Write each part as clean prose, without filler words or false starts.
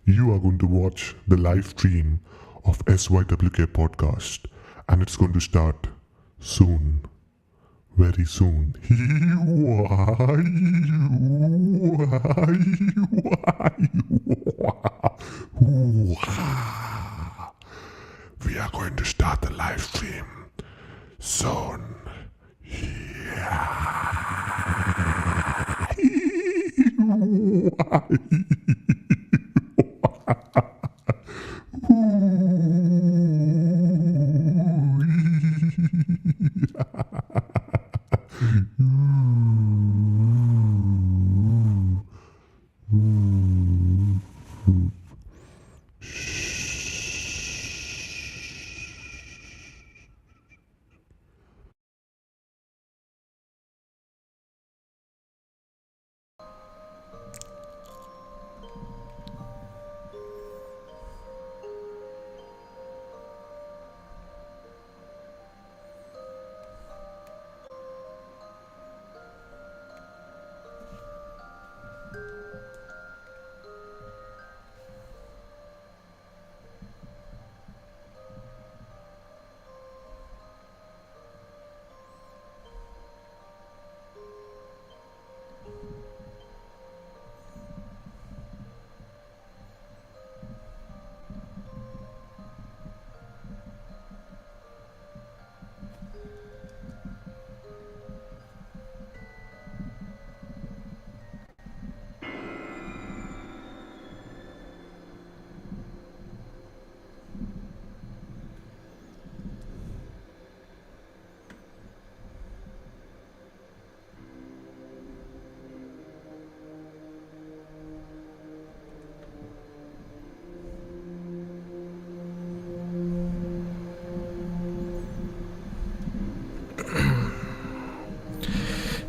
You are going to watch the live stream of SYWK podcast, and it's going to start soon. Very soon. We are going to start the live stream soon.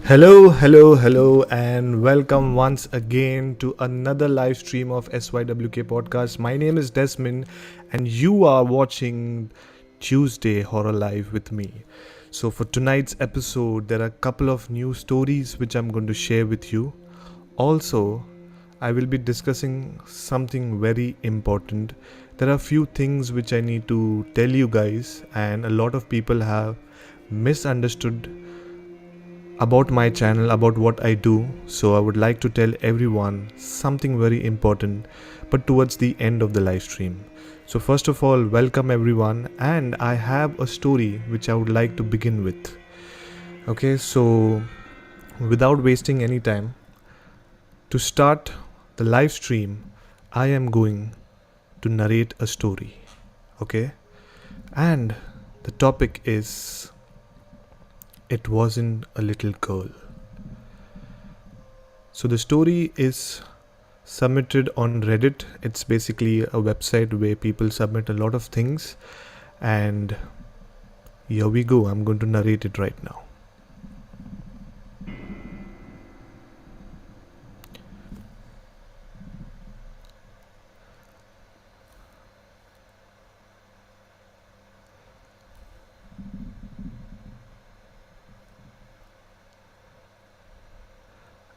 Hello, and welcome once again to another live stream of SYWK podcast. My name is Desmond, and you are watching Tuesday Horror Live with me. So, for tonight's episode, there are a couple of new stories which I'm going to share with you. Also, I will be discussing something very important. There are a few things which I need to tell you guys, and a lot of people have misunderstood about my channel, about what I do. So I would like to tell everyone something very important, but towards the end of the live stream. So first of all, welcome everyone, and I have a story which I would like to begin with. Okay, so without wasting any time, to start the live stream, I am going to narrate a story. Okay, and the topic is It Wasn't a Little Girl. So the story is submitted on Reddit. It's basically a website where people submit a lot of things, and here we go. I'm going to narrate it right now.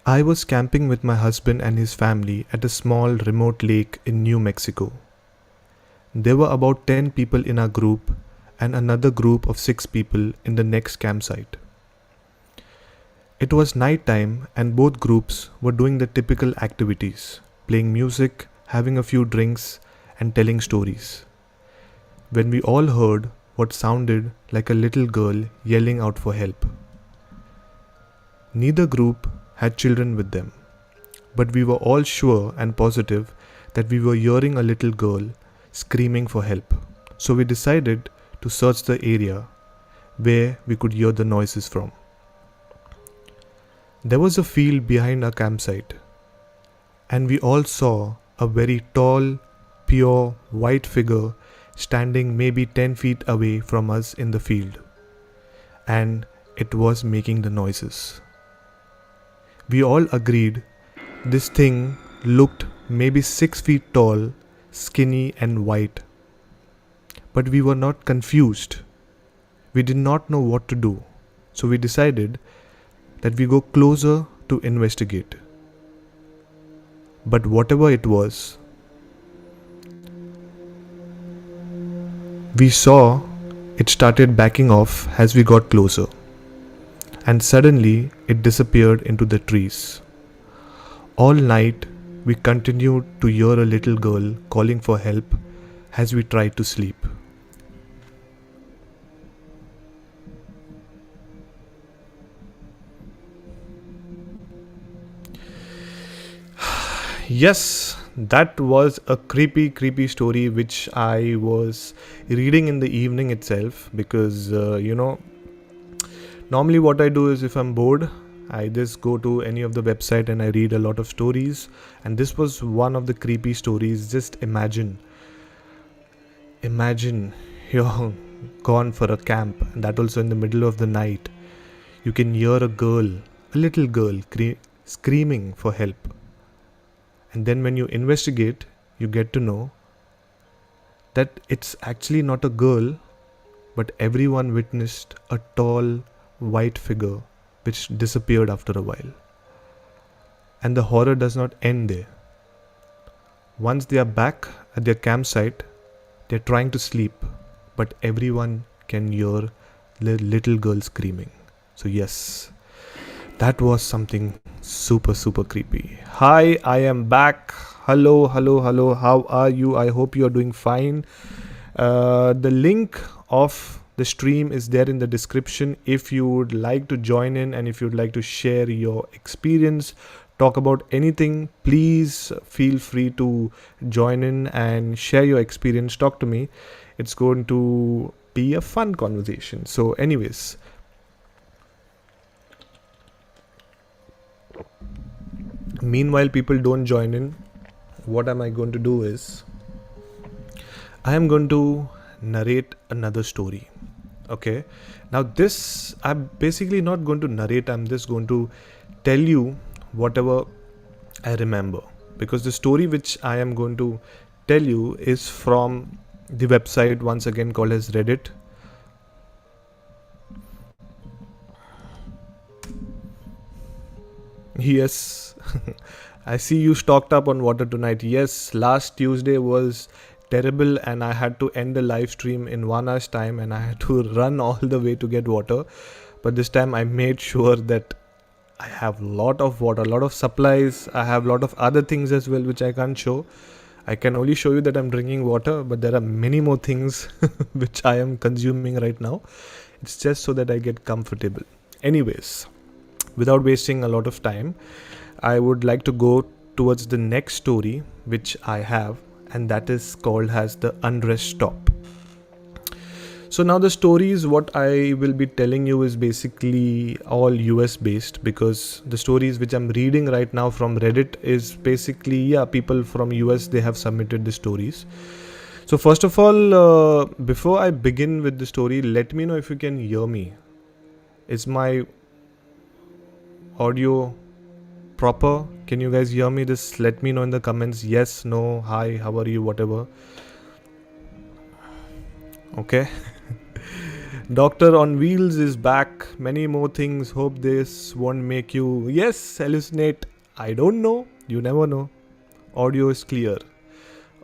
I was camping with my husband and his family at a small remote lake in New Mexico. There were about 10 people in our group and another group of 6 people in the next campsite. It was night time and both groups were doing the typical activities, playing music, having a few drinks, and telling stories, when we all heard what sounded like a little girl yelling out for help. Neither group had children with them, but we were all sure and positive that we were hearing a little girl screaming for help. So we decided to search the area where we could hear the noises from. There was a field behind our campsite, and we all saw a very tall, pure, white figure standing maybe 10 feet away from us in the field, and it was making the noises. We all agreed this thing looked maybe 6 feet tall, skinny and white. But we were not confused. We did not know what to do. So we decided that we go closer to investigate. But whatever it was, We saw it started backing off as we got closer, and suddenly it disappeared into the trees. All night, we continued to hear a little girl calling for help as we tried to sleep. Yes, that was a creepy story which I was reading in the evening itself because, normally what I do is if I'm bored, I just go to any of the website and I read a lot of stories, and this was one of the creepy stories. Just imagine you're gone for a camp, and that also in the middle of the night. You can hear a little girl screaming for help. And then when you investigate, you get to know that it's actually not a girl, but everyone witnessed a tall white figure which disappeared after a while. And the horror does not end there. Once they are back at their campsite, they're trying to sleep, but everyone can hear the little girl screaming. So yes, that was something super creepy. Hi, I am back. Hello. How are you? I hope you are doing fine. The link of the stream is there in the description if you would like to join in, and if you'd like to share your experience, talk about anything, please feel free to join in and share your experience. Talk to me. It's going to be a fun conversation. So anyways, meanwhile people don't join in, what am I going to do is I am going to narrate another story. Okay, now this I'm basically not going to narrate, I'm just going to tell you whatever I remember, because the story which I am going to tell you is from the website once again called as Reddit. Yes. I see you stocked up on water tonight. Yes, last Tuesday was terrible and I had to end the live stream in 1 hour's time and I had to run all the way to get water. But this time I made sure that I have a lot of water, a lot of supplies. I have a lot of other things as well which I can't show. I can only show you that I'm drinking water, but there are many more things which I am consuming right now. It's just so that I get comfortable. Anyways, without wasting a lot of time, I would like to go towards the next story which I have, and that is called as The Unrest Stop. So now the stories what I will be telling you is basically all US based, because the stories which I'm reading right now from Reddit is basically, people from US, they have submitted the stories. So first of all, before I begin with the story, let me know if you can hear me. Is my audio proper? Can you guys hear me? Just let me know in the comments. Yes, no, hi, how are you, whatever. Okay. Doctor on Wheels is back. Many more things. Hope this won't make you, yes, hallucinate. I don't know. You never know. Audio is clear.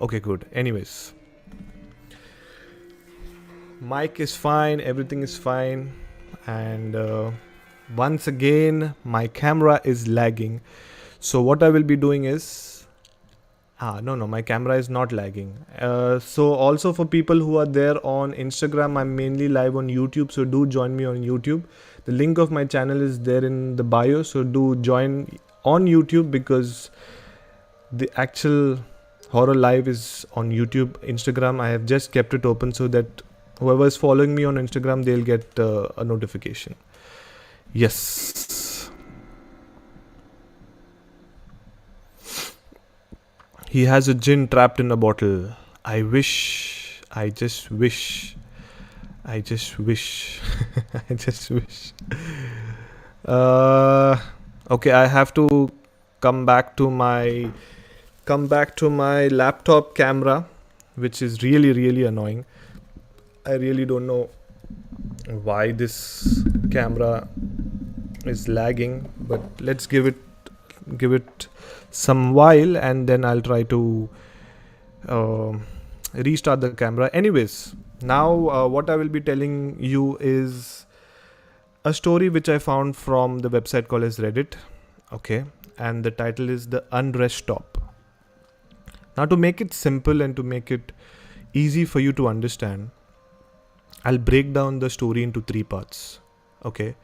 Okay, good. Anyways, mic is fine. Everything is fine. And once again, my camera is lagging. So what I will be doing is, no, my camera is not lagging. So also for people who are there on Instagram, I'm mainly live on YouTube. So do join me on YouTube. The link of my channel is there in the bio. So do join on YouTube, because the actual horror live is on YouTube. Instagram, I have just kept it open so that whoever is following me on Instagram, they'll get a notification. Yes. He has a gin trapped in a bottle. I just wish. I just wish. Okay, I have to come back to my laptop camera, which is really annoying. I really don't know why this camera is lagging, but let's give it some while and then I'll try to restart the camera. Anyways, Now, what I will be telling you is a story which I found from the website called as Reddit. Okay, and the title is The Unrest Stop. Now, to make it simple and to make it easy for you to understand, I'll break down the story into three parts. Okay,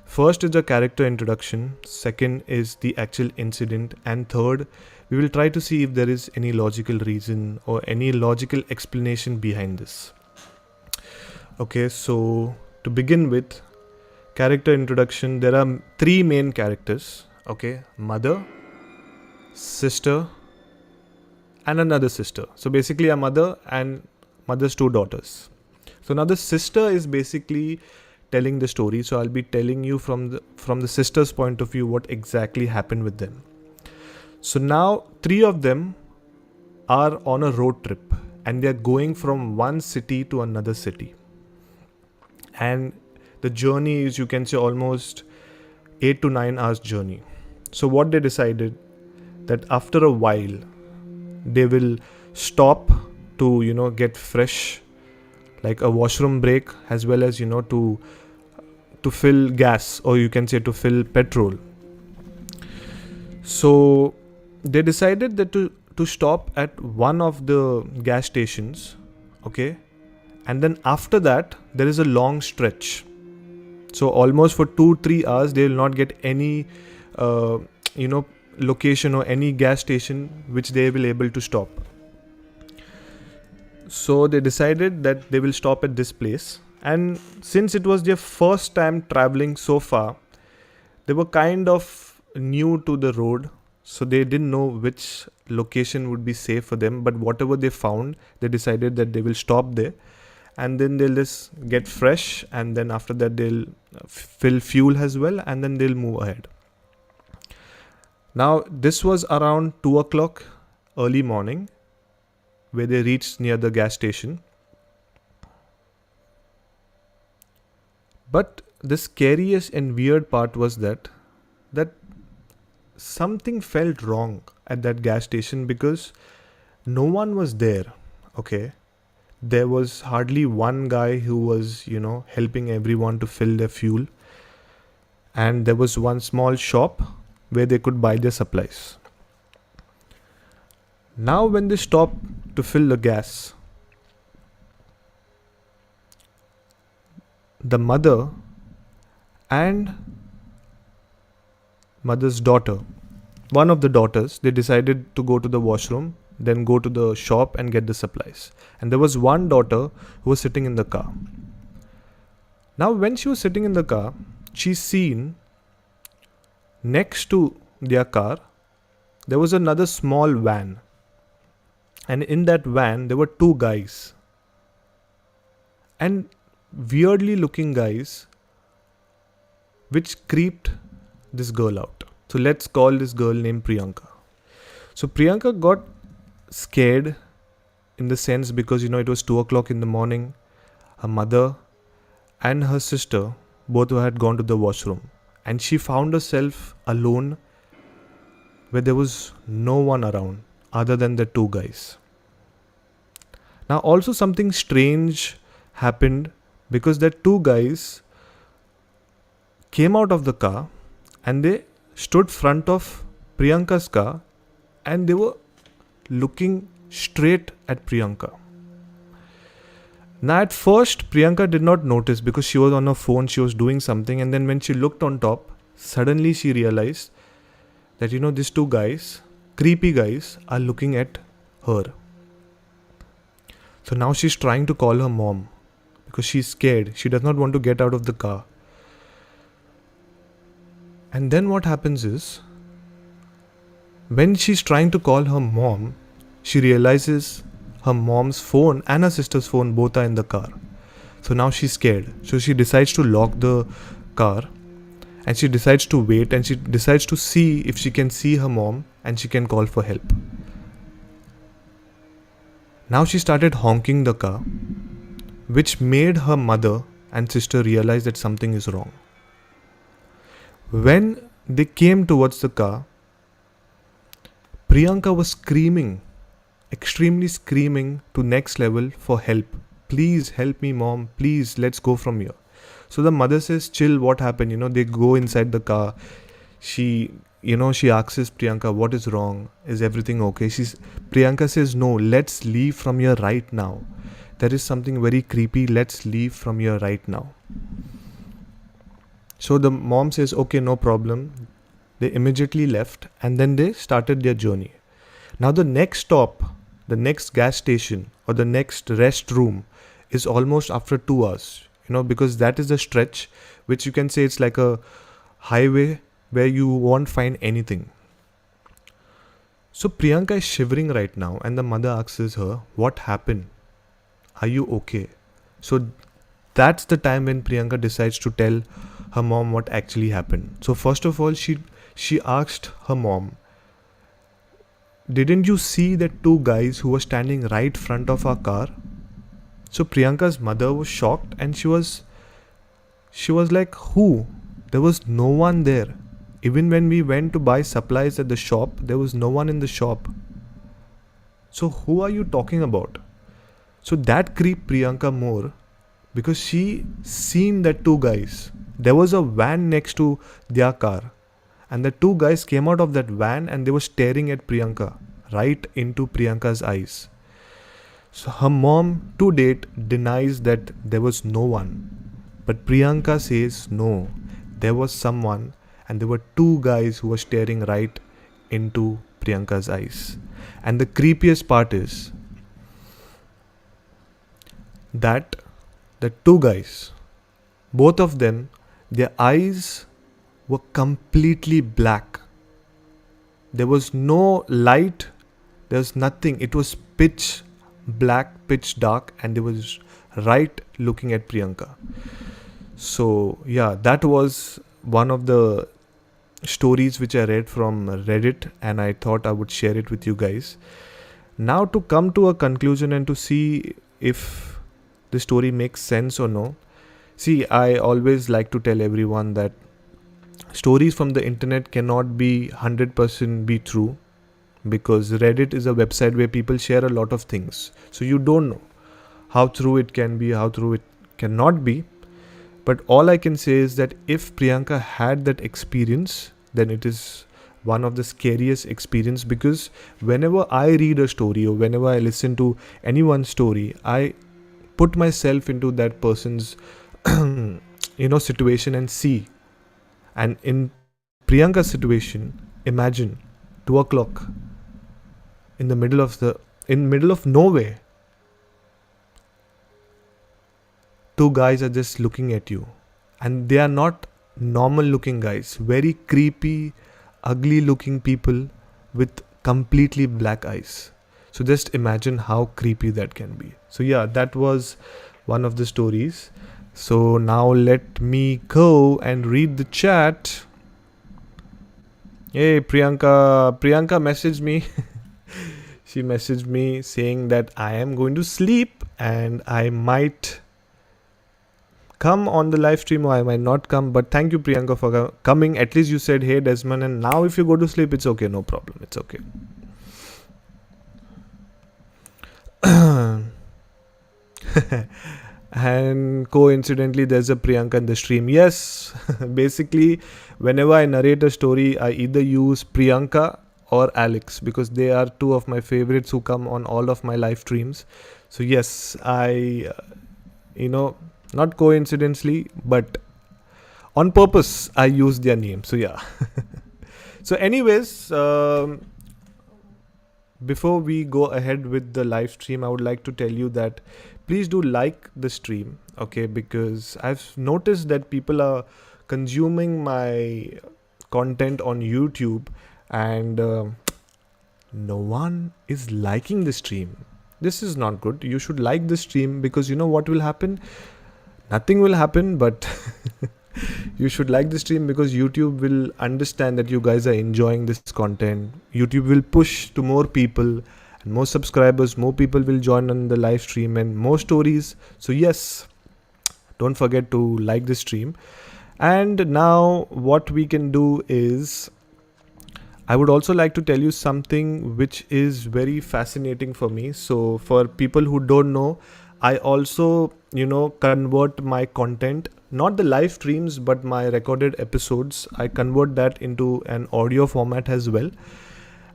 first is the character introduction, second is the actual incident, and third, we will try to see if there is any logical reason or any logical explanation behind this. Okay, so to begin with, character introduction, there are three main characters. Okay, mother, sister, and another sister. So basically a mother and mother's two daughters. So now the sister is basically telling the story. So I'll be telling you from the sister's point of view what exactly happened with them. So now three of them are on a road trip and they're going from one city to another city. And the journey is, you can say, almost 8 to 9 hours journey. So what they decided, that after a while they will stop to get fresh, like a washroom break, as well as to fill gas, or you can say to fill petrol. So they decided that to stop at one of the gas stations. Okay, and then after that there is a long stretch. So almost for 2-3 hours they will not get any location or any gas station which they will able to stop. So they decided that they will stop at this place, and since it was their first time traveling so far, they were kind of new to the road, so they didn't know which location would be safe for them. But whatever they found, they decided that they will stop there and then they'll just get fresh, and then after that they'll fill fuel as well, and then they'll move ahead. Now this was around 2 o'clock early morning where they reached near the gas station. But the scariest and weird part was that something felt wrong at that gas station, because no one was there. Okay, there was hardly one guy who was helping everyone to fill their fuel, and there was one small shop where they could buy their supplies. Now when they stopped to fill the gas, the mother and mother's daughter, one of the daughters, they decided to go to the washroom, then go to the shop and get the supplies. And there was one daughter who was sitting in the car. Now when she was sitting in the car, she's seen next to their car there was another small van, and in that van there were two guys, and weirdly looking guys, which creeped this girl out. So let's call this girl named Priyanka. So Priyanka got scared in the sense because it was 2 o'clock in the morning. Her mother and her sister both had gone to the washroom, and she found herself alone where there was no one around other than the two guys. Now also something strange happened, because the two guys came out of the car and they stood front of Priyanka's car, and they were looking straight at Priyanka. Now at first Priyanka did not notice because she was on her phone, she was doing something, and then when she looked on top, suddenly she realized that these two guys, creepy guys, are looking at her. So now she's trying to call her mom because she's scared. She does not want to get out of the car. And then what happens is, when she's trying to call her mom, she realizes her mom's phone and her sister's phone both are in the car. So now she's scared. So she decides to lock the car, and she decides to wait, and she decides to see if she can see her mom and she can call for help. Now she started honking the car, which made her mother and sister realize that something is wrong. When they came towards the car, Priyanka was screaming, extremely screaming to next level for help, please help me, mom, please, let's go from here. So the mother says, chill, what happened? They go inside the car. She asks Priyanka, what is wrong? Is everything okay? Priyanka says, no, let's leave from here right now. There is something very creepy. Let's leave from here right now. So the mom says, okay, no problem. They immediately left and then they started their journey. Now the next stop, the next gas station or the next restroom is almost after 2 hours, because that is a stretch which you can say it's like a highway where you won't find anything. So Priyanka is shivering right now and the mother asks her, what happened? Are you okay? So that's the time when Priyanka decides to tell her mom what actually happened. So first of all, she asked her mom, didn't you see that 2 guys who were standing right front of our car? So Priyanka's mother was shocked and she was like, who? There was no one there. Even when we went to buy supplies at the shop, there was no one in the shop. So who are you talking about? So that creeped Priyanka more because she seen that 2 guys. There was a van next to their car. And the 2 guys came out of that van and they were staring at Priyanka, right into Priyanka's eyes. So her mom to date denies that there was no one. But Priyanka says no, there was someone and there were 2 guys who were staring right into Priyanka's eyes. And the creepiest part is that the 2 guys, both of them, their eyes were completely black. There was no light, there was nothing. It was pitch black, pitch dark, and they was right looking at Priyanka. So yeah, that was one of the stories which I read from Reddit and I thought I would share it with you guys. Now to come to a conclusion and to see if the story makes sense or no. See, I always like to tell everyone that stories from the internet cannot be 100% be true, because Reddit is a website where people share a lot of things. So you don't know how true it can be, how true it cannot be. But all I can say is that if Priyanka had that experience, then it is one of the scariest experience, because whenever I read a story or whenever I listen to anyone's story, I put myself into that person's situation and see. And in Priyanka's situation, imagine 2 o'clock in the middle of nowhere. 2 guys are just looking at you, and they are not normal looking guys, very creepy, ugly looking people with completely black eyes. So just imagine how creepy that can be. So yeah, that was one of the stories. So now let me go and read the chat. Hey, Priyanka messaged me. She messaged me saying that I am going to sleep and I might come on the live stream or I might not come. But thank you, Priyanka, for coming. At least you said, hey, Desmond. And now if you go to sleep, it's okay. No problem. It's okay. And coincidentally, there's a Priyanka in the stream. Yes, basically, whenever I narrate a story, I either use Priyanka or Alex, because they are 2 of my favorites who come on all of my live streams. So yes, I, not coincidentally, but on purpose, I use their name. So yeah. So anyways, before we go ahead with the live stream, I would like to tell you that please do like the stream, okay? Because I've noticed that people are consuming my content on YouTube and no one is liking the stream. This is not good. You should like the stream, because you know what will happen? Nothing will happen, but you should like the stream, because YouTube will understand that you guys are enjoying this content. YouTube will push to more people and more subscribers, more people will join on the live stream and more stories. So yes, don't forget to like the stream. And now what we can do is, I would also like to tell you something which is very fascinating for me. So for people who don't know, I also, convert my content, not the live streams, but my recorded episodes. I convert that into an audio format as well.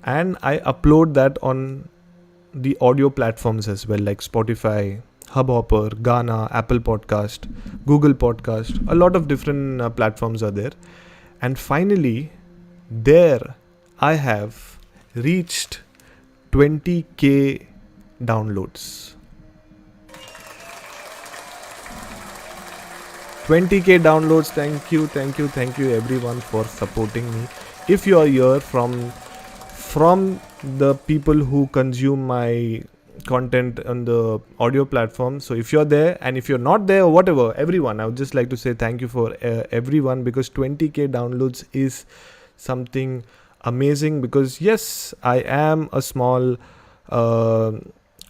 And I upload that on the audio platforms as well, like Spotify, Hubhopper, Ghana, Apple Podcast, Google Podcast. A lot of different platforms are there. And finally, there I have reached 20k downloads. 20k downloads. Thank you everyone for supporting me. If you are here from the people who consume my content on the audio platform, so if you're there, and if you're not there or whatever, everyone, I would just like to say thank you for everyone, because 20k downloads is something amazing. Because yes, I am a small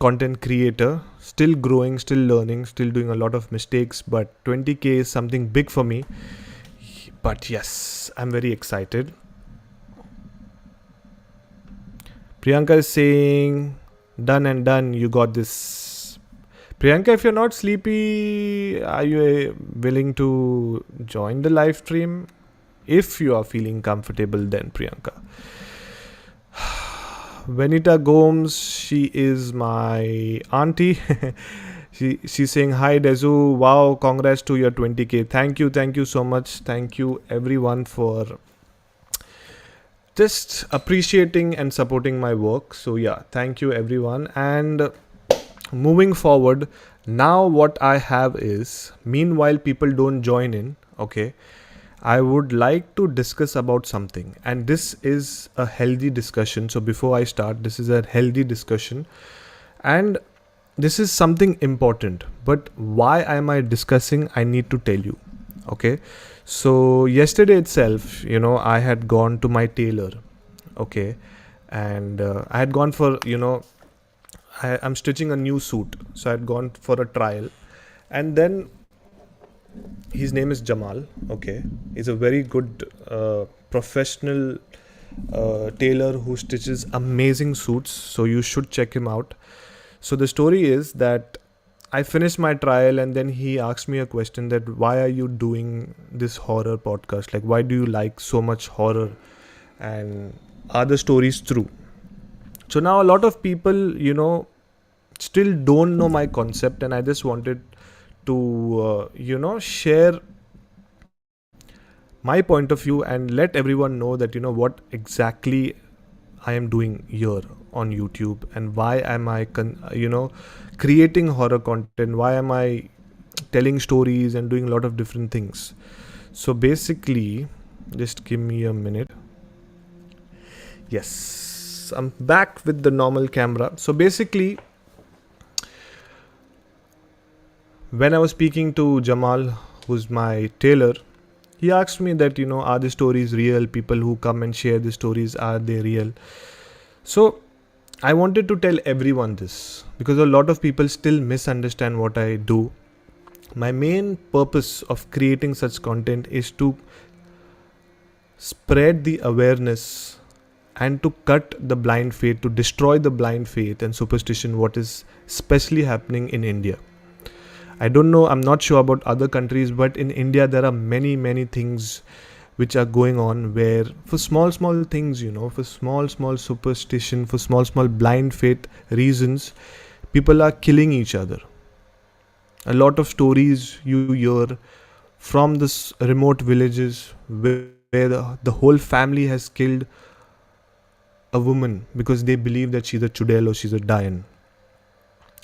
content creator, still growing, still learning, still doing a lot of mistakes, but 20k is something big for me. But yes, I'm very excited. Priyanka is saying, done and done, you got this. Priyanka, if you're not sleepy, are you willing to join the live stream? If you are feeling comfortable, then Priyanka. Venita Gomes, she is my auntie. She's saying, hi Desu, wow, congrats to your 20k. Thank you so much. Thank you everyone for just appreciating and supporting my work. So yeah, thank you everyone. And moving forward, now what I have is, meanwhile people don't join in, okay, I would like to discuss about something, and this is a healthy discussion. So before I start, this is a healthy discussion, and this is something important. But why am I discussing? I need to tell you. Okay. So yesterday itself, I had gone to my tailor. Okay. And I had gone for, I'm stitching a new suit. So I had gone for a trial. And then his name is Jamal. Okay. He's a very good professional tailor who stitches amazing suits. So you should check him out. So the story is that I finished my trial, and then he asked me a question that, why are you doing this horror podcast? Like, why do you like so much horror? And are the stories true? So now a lot of people, still don't know my concept, and I just wanted to, share my point of view and let everyone know that, what exactly I am doing here on YouTube, and why am I, creating horror content? Why am I telling stories and doing a lot of different things? So basically, just give me a minute. Yes, I'm back with the normal camera. So basically, when I was speaking to Jamal, who's my tailor, he asked me that, are the stories real? People who come and share the stories, are they real? So I wanted to tell everyone this, because a lot of people still misunderstand what I do. My main purpose of creating such content is to spread the awareness and to cut the blind faith, to destroy the blind faith and superstition, what is especially happening in India. I don't know, I'm not sure about other countries, but in India there are many things which are going on, where for small things, for small superstition, for small blind faith reasons, people are killing each other. A lot of stories you hear from this remote villages where the whole family has killed a woman because they believe that she's a chudel or she's a Dayan.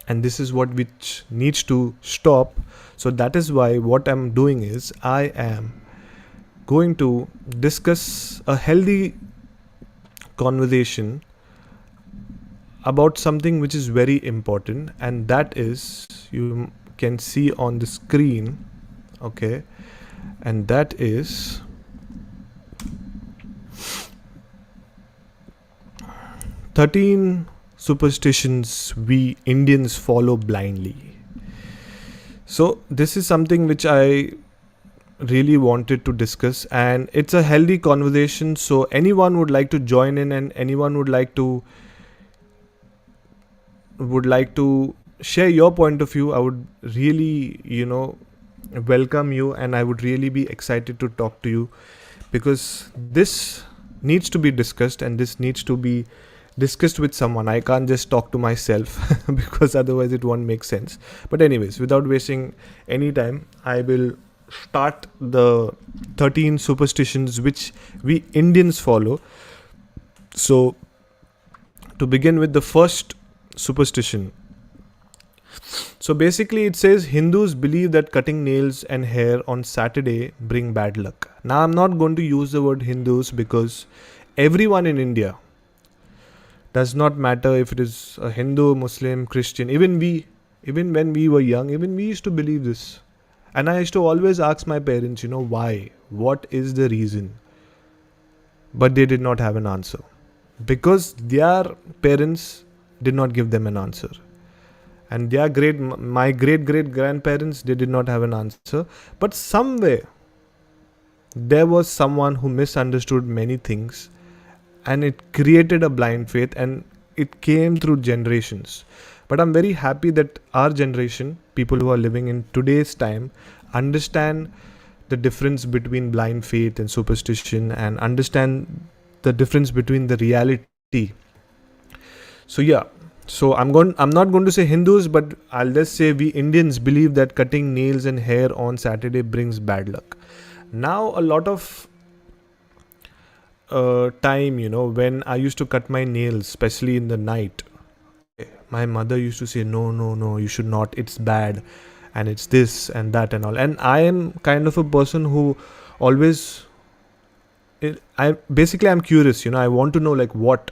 And this is what which needs to stop. So that is why what I'm doing is, I am going to discuss a healthy conversation about something which is very important, and that is, you can see on the screen, okay, and that is "13 superstitions we Indians follow blindly." So this is something which I really wanted to discuss, and it's a healthy conversation. So anyone would like to join in, and anyone would like to share your point of view, I would really, welcome you, and I would really be excited to talk to you, because this needs to be discussed, and this needs to be discussed with someone. I can't just talk to myself because otherwise it won't make sense. But anyways, without wasting any time, I will start the 13 superstitions which we Indians follow. So to begin with the first superstition. So basically it says Hindus believe that cutting nails and hair on Saturday bring bad luck. Now I'm not going to use the word Hindus because everyone in India, does not matter if it is a Hindu, Muslim, Christian, even when we were young, even we used to believe this. And I used to always ask my parents, why? What is the reason? But they did not have an answer. Because their parents did not give them an answer. And my great grandparents, they did not have an answer. But somewhere, there was someone who misunderstood many things, and it created a blind faith, and it came through generations. But I'm very happy that our generation, people who are living in today's time, understand the difference between blind faith and superstition, and understand the difference between the reality. So yeah, so I'm not going to say Hindus, but I'll just say we Indians believe that cutting nails and hair on Saturday brings bad luck. Now a lot of time, when I used to cut my nails, especially in the night, my mother used to say, no, you should not, it's bad, and it's this and that and all. And I am kind of a person who always, I'm curious, I want to know like what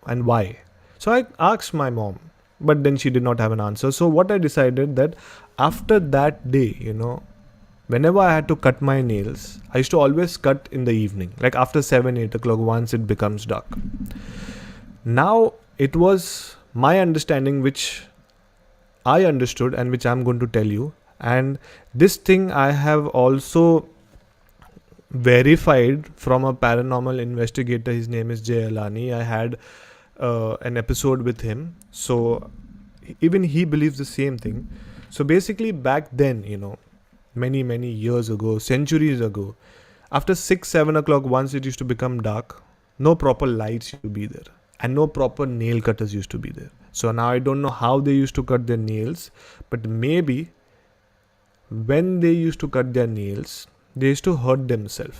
and why. So I asked my mom, but then she did not have an answer. So what I decided that after that day, whenever I had to cut my nails, I used to always cut in the evening, like after 7, 8 o'clock, once it becomes dark. Now, it was my understanding which I understood and which I'm going to tell you. And this thing I have also verified from a paranormal investigator. His name is Jay Alani. I had an episode with him. So even he believes the same thing. So basically back then, many years ago, centuries ago, after 6, 7 o'clock, once it used to become dark, no proper lights used to be there, and no proper nail cutters used to be there. So now I don't know how they used to cut their nails, but maybe when they used to cut their nails, they used to hurt themselves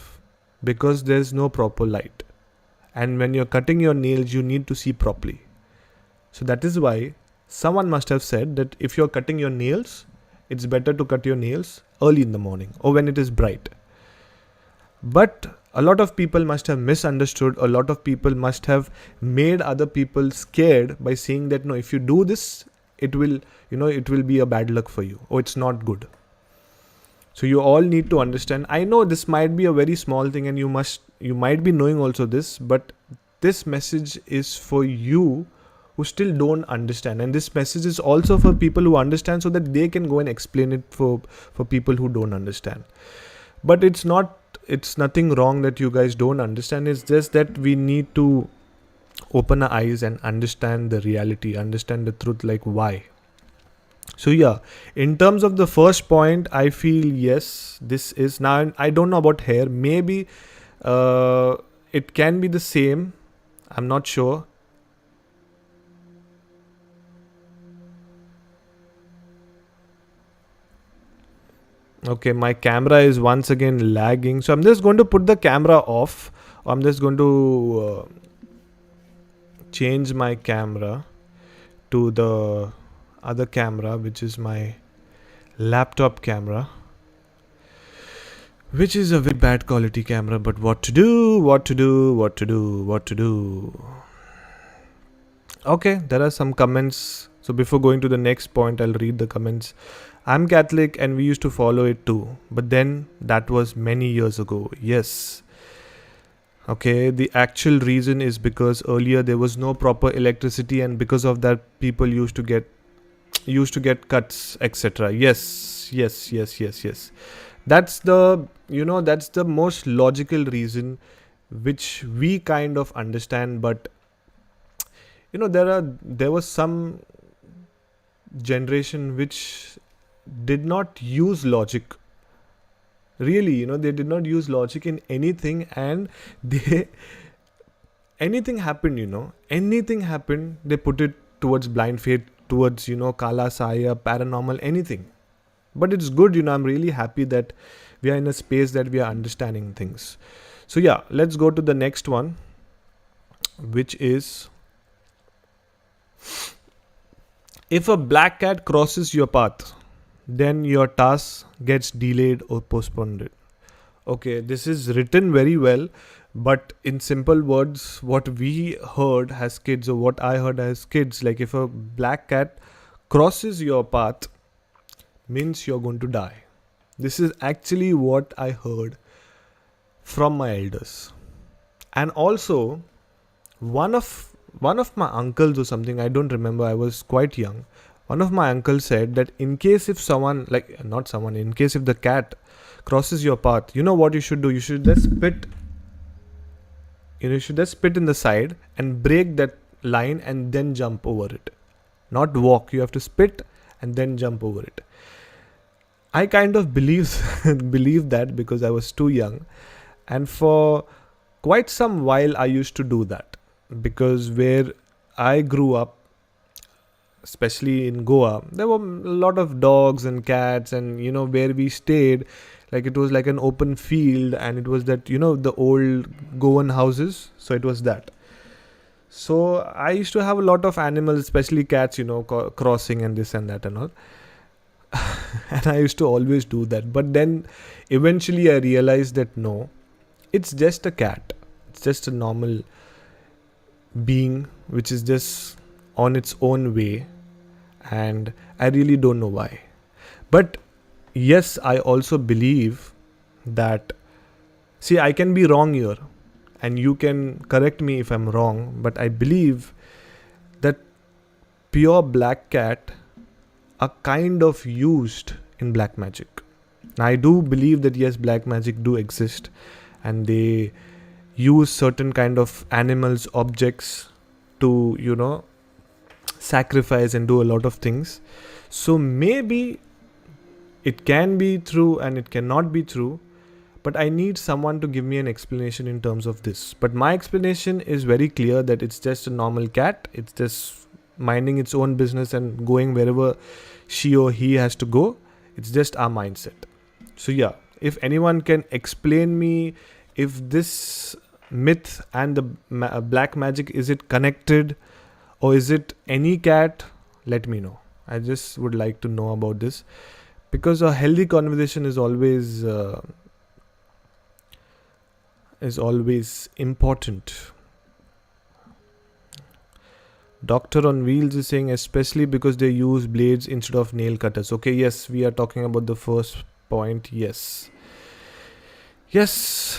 because there's no proper light. And when you're cutting your nails, you need to see properly. So that is why someone must have said that if you're cutting your nails, it's better to cut your nails early in the morning or when it is bright. But a lot of people must have misunderstood. A lot of people must have made other people scared by saying that, no, if you do this, it will be a bad luck for you, or it's not good. So you all need to understand. I know this might be a very small thing, and you might be knowing also this, but this message is for you who still don't understand, and this message is also for people who understand, so that they can go and explain it for people who don't understand. But it's nothing wrong that you guys don't understand. It's just that we need to open our eyes and understand the reality, understand the truth, like why. So yeah, in terms of the first point, I feel yes, this is, now I don't know about hair, maybe it can be the same, I'm not sure. Okay, my camera is once again lagging, so I'm just going to put the camera off. I'm just going to change my camera to the other camera, which is my laptop camera, which is a very bad quality camera, but what to do. Okay, there are some comments. So before going to the next point, I'll read the comments. I'm Catholic and we used to follow it too, but then that was many years ago. Yes. Okay, the actual reason is because earlier there was no proper electricity, and because of that people used to get cuts, etc. Yes. That's the most logical reason which we kind of understand, but there was some generation which did not use logic. Really, they did not use logic in anything, and they anything happened, anything happened, they put it towards blind faith, towards, Kala Saya, paranormal, anything. But it's good, I'm really happy that we are in a space that we are understanding things. So yeah, let's go to the next one, which is, if a black cat crosses your path, then your task gets delayed or postponed. Okay, this is written very well, but in simple words, what we heard as kids, or what I heard as kids, like if a black cat crosses your path, means you're going to die. This is actually what I heard from my elders. And also, one of my uncles or something, I don't remember, I was quite young. One of my uncles said that in case if in case if the cat crosses your path, you know what you should do? You should just spit. You should just spit in the side and break that line and then jump over it. Not walk. You have to spit and then jump over it. I kind of believe that because I was too young, and for quite some while I used to do that, because where I grew up, especially in Goa, there were a lot of dogs and cats, and where we stayed, like it was like an open field, and it was that the old Goan houses, so it was that. So I used to have a lot of animals, especially cats, crossing and this and that and all. And I used to always do that. But then eventually I realized that no, it's just a cat. It's just a normal being which is just on its own way. And I really don't know why. But yes, I also believe that, see, I can be wrong here and you can correct me if I'm wrong, but I believe that pure black cat are kind of used in black magic. Now, I do believe that yes, black magic do exist, and they use certain kind of animals, objects to, sacrifice and do a lot of things. So maybe it can be true and it cannot be true, but I need someone to give me an explanation in terms of this. But my explanation is very clear that it's just a normal cat. It's just minding its own business and going wherever she or he has to go. It's just our mindset. So yeah, if anyone can explain me if this myth and the black magic, is it connected or is it any cat, let me know. I just would like to know about this, because a healthy conversation is always important. Doctor on Wheels is saying especially because they use blades instead of nail cutters. Okay, yes, we are talking about the first point. Yes.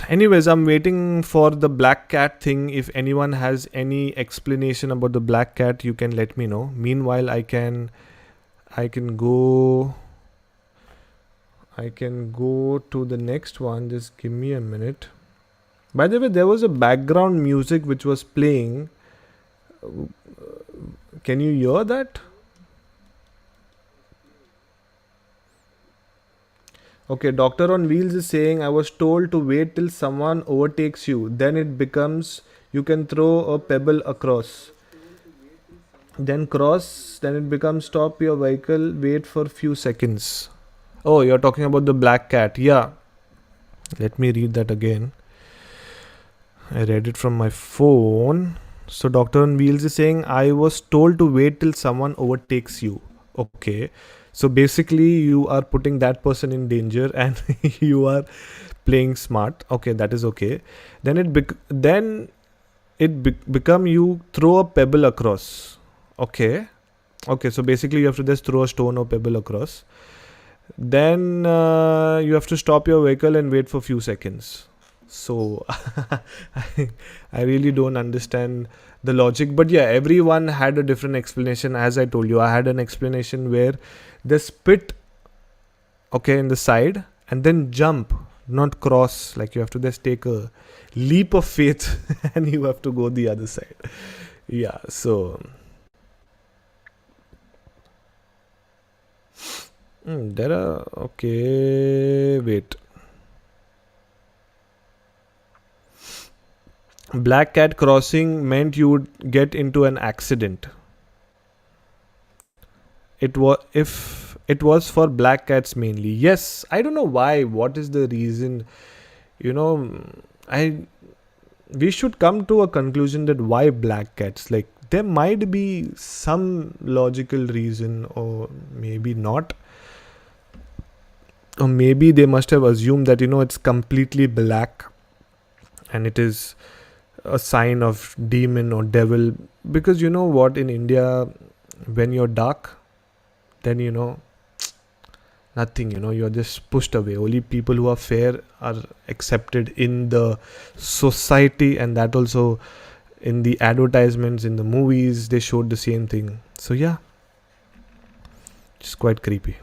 Anyways, I'm waiting for the black cat thing. If anyone has any explanation about the black cat, you can let me know. Meanwhile, I can go to the next one. Just give me a minute. By the way, there was a background music which was playing. Can you hear that? Okay, Doctor on Wheels is saying, I was told to wait till someone overtakes you. Then it becomes, you can throw a pebble across. Then it becomes stop your vehicle, wait for few seconds. Oh, you're talking about the black cat. Yeah. Let me read that again. I read it from my phone. So Doctor on Wheels is saying, I was told to wait till someone overtakes you. Okay. So basically you are putting that person in danger and you are playing smart. Okay, that is okay. Then it become you throw a pebble across. Okay. So basically you have to just throw a stone or pebble across. Then you have to stop your vehicle and wait for few seconds. So I really don't understand the logic, but yeah, everyone had a different explanation. As I told you, I had an explanation where they spit in the side and then jump, not cross. Like you have to just take a leap of faith and you have to go the other side. Yeah, so There are. Okay, wait. Black cat crossing meant you would get into an accident. It was if it was for black cats mainly. Yes, I don't know why. What is the reason? You know, I we should come to a conclusion that why black cats. Like there might be some logical reason, or maybe not, or maybe they must have assumed that it's completely black and it is a sign of demon or devil. Because you know what, in India, when you're dark, then nothing, you're just pushed away. Only people who are fair are accepted in the society, and that also in the advertisements, in the movies, they showed the same thing. So yeah, it's quite creepy.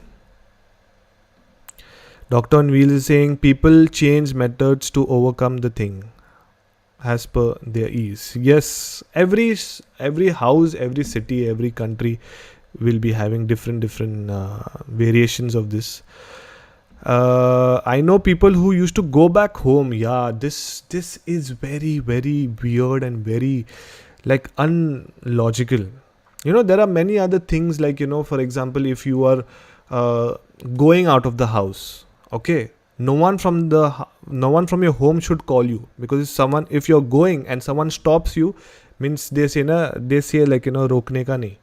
Doctor on Wheels is saying people change methods to overcome the thing as per their ease. Yes, every house, every city, every country will be having different variations of this. I know people who used to go back home. Yeah, this is very very weird and very like unlogical. There are many other things like for example, if you are going out of the house, okay, no one from your home should call you, because if you're going and someone stops you, means they say like rokne ka nahi.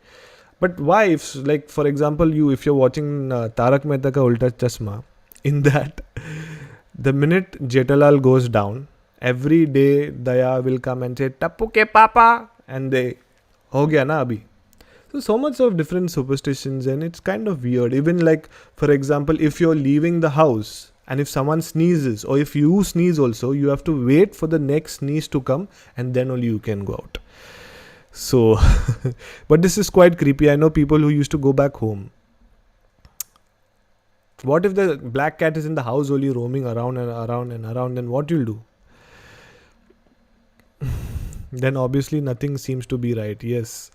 But why, if like for example, if you're watching Tarak Mehta Ka Ulta Chashma, in that the minute Jetalal goes down, every day Daya will come and say Tappu ke papa, and they ho gaya na abhi. So much of different superstitions, and it's kind of weird. Even like for example, if you're leaving the house and if someone sneezes, or if you sneeze also, you have to wait for the next sneeze to come, and then only you can go out. So but this is quite creepy. I know people who used to go back home. What if the black cat is in the house only roaming around and around and around, then what you'll do? Then obviously nothing seems to be right. Yes.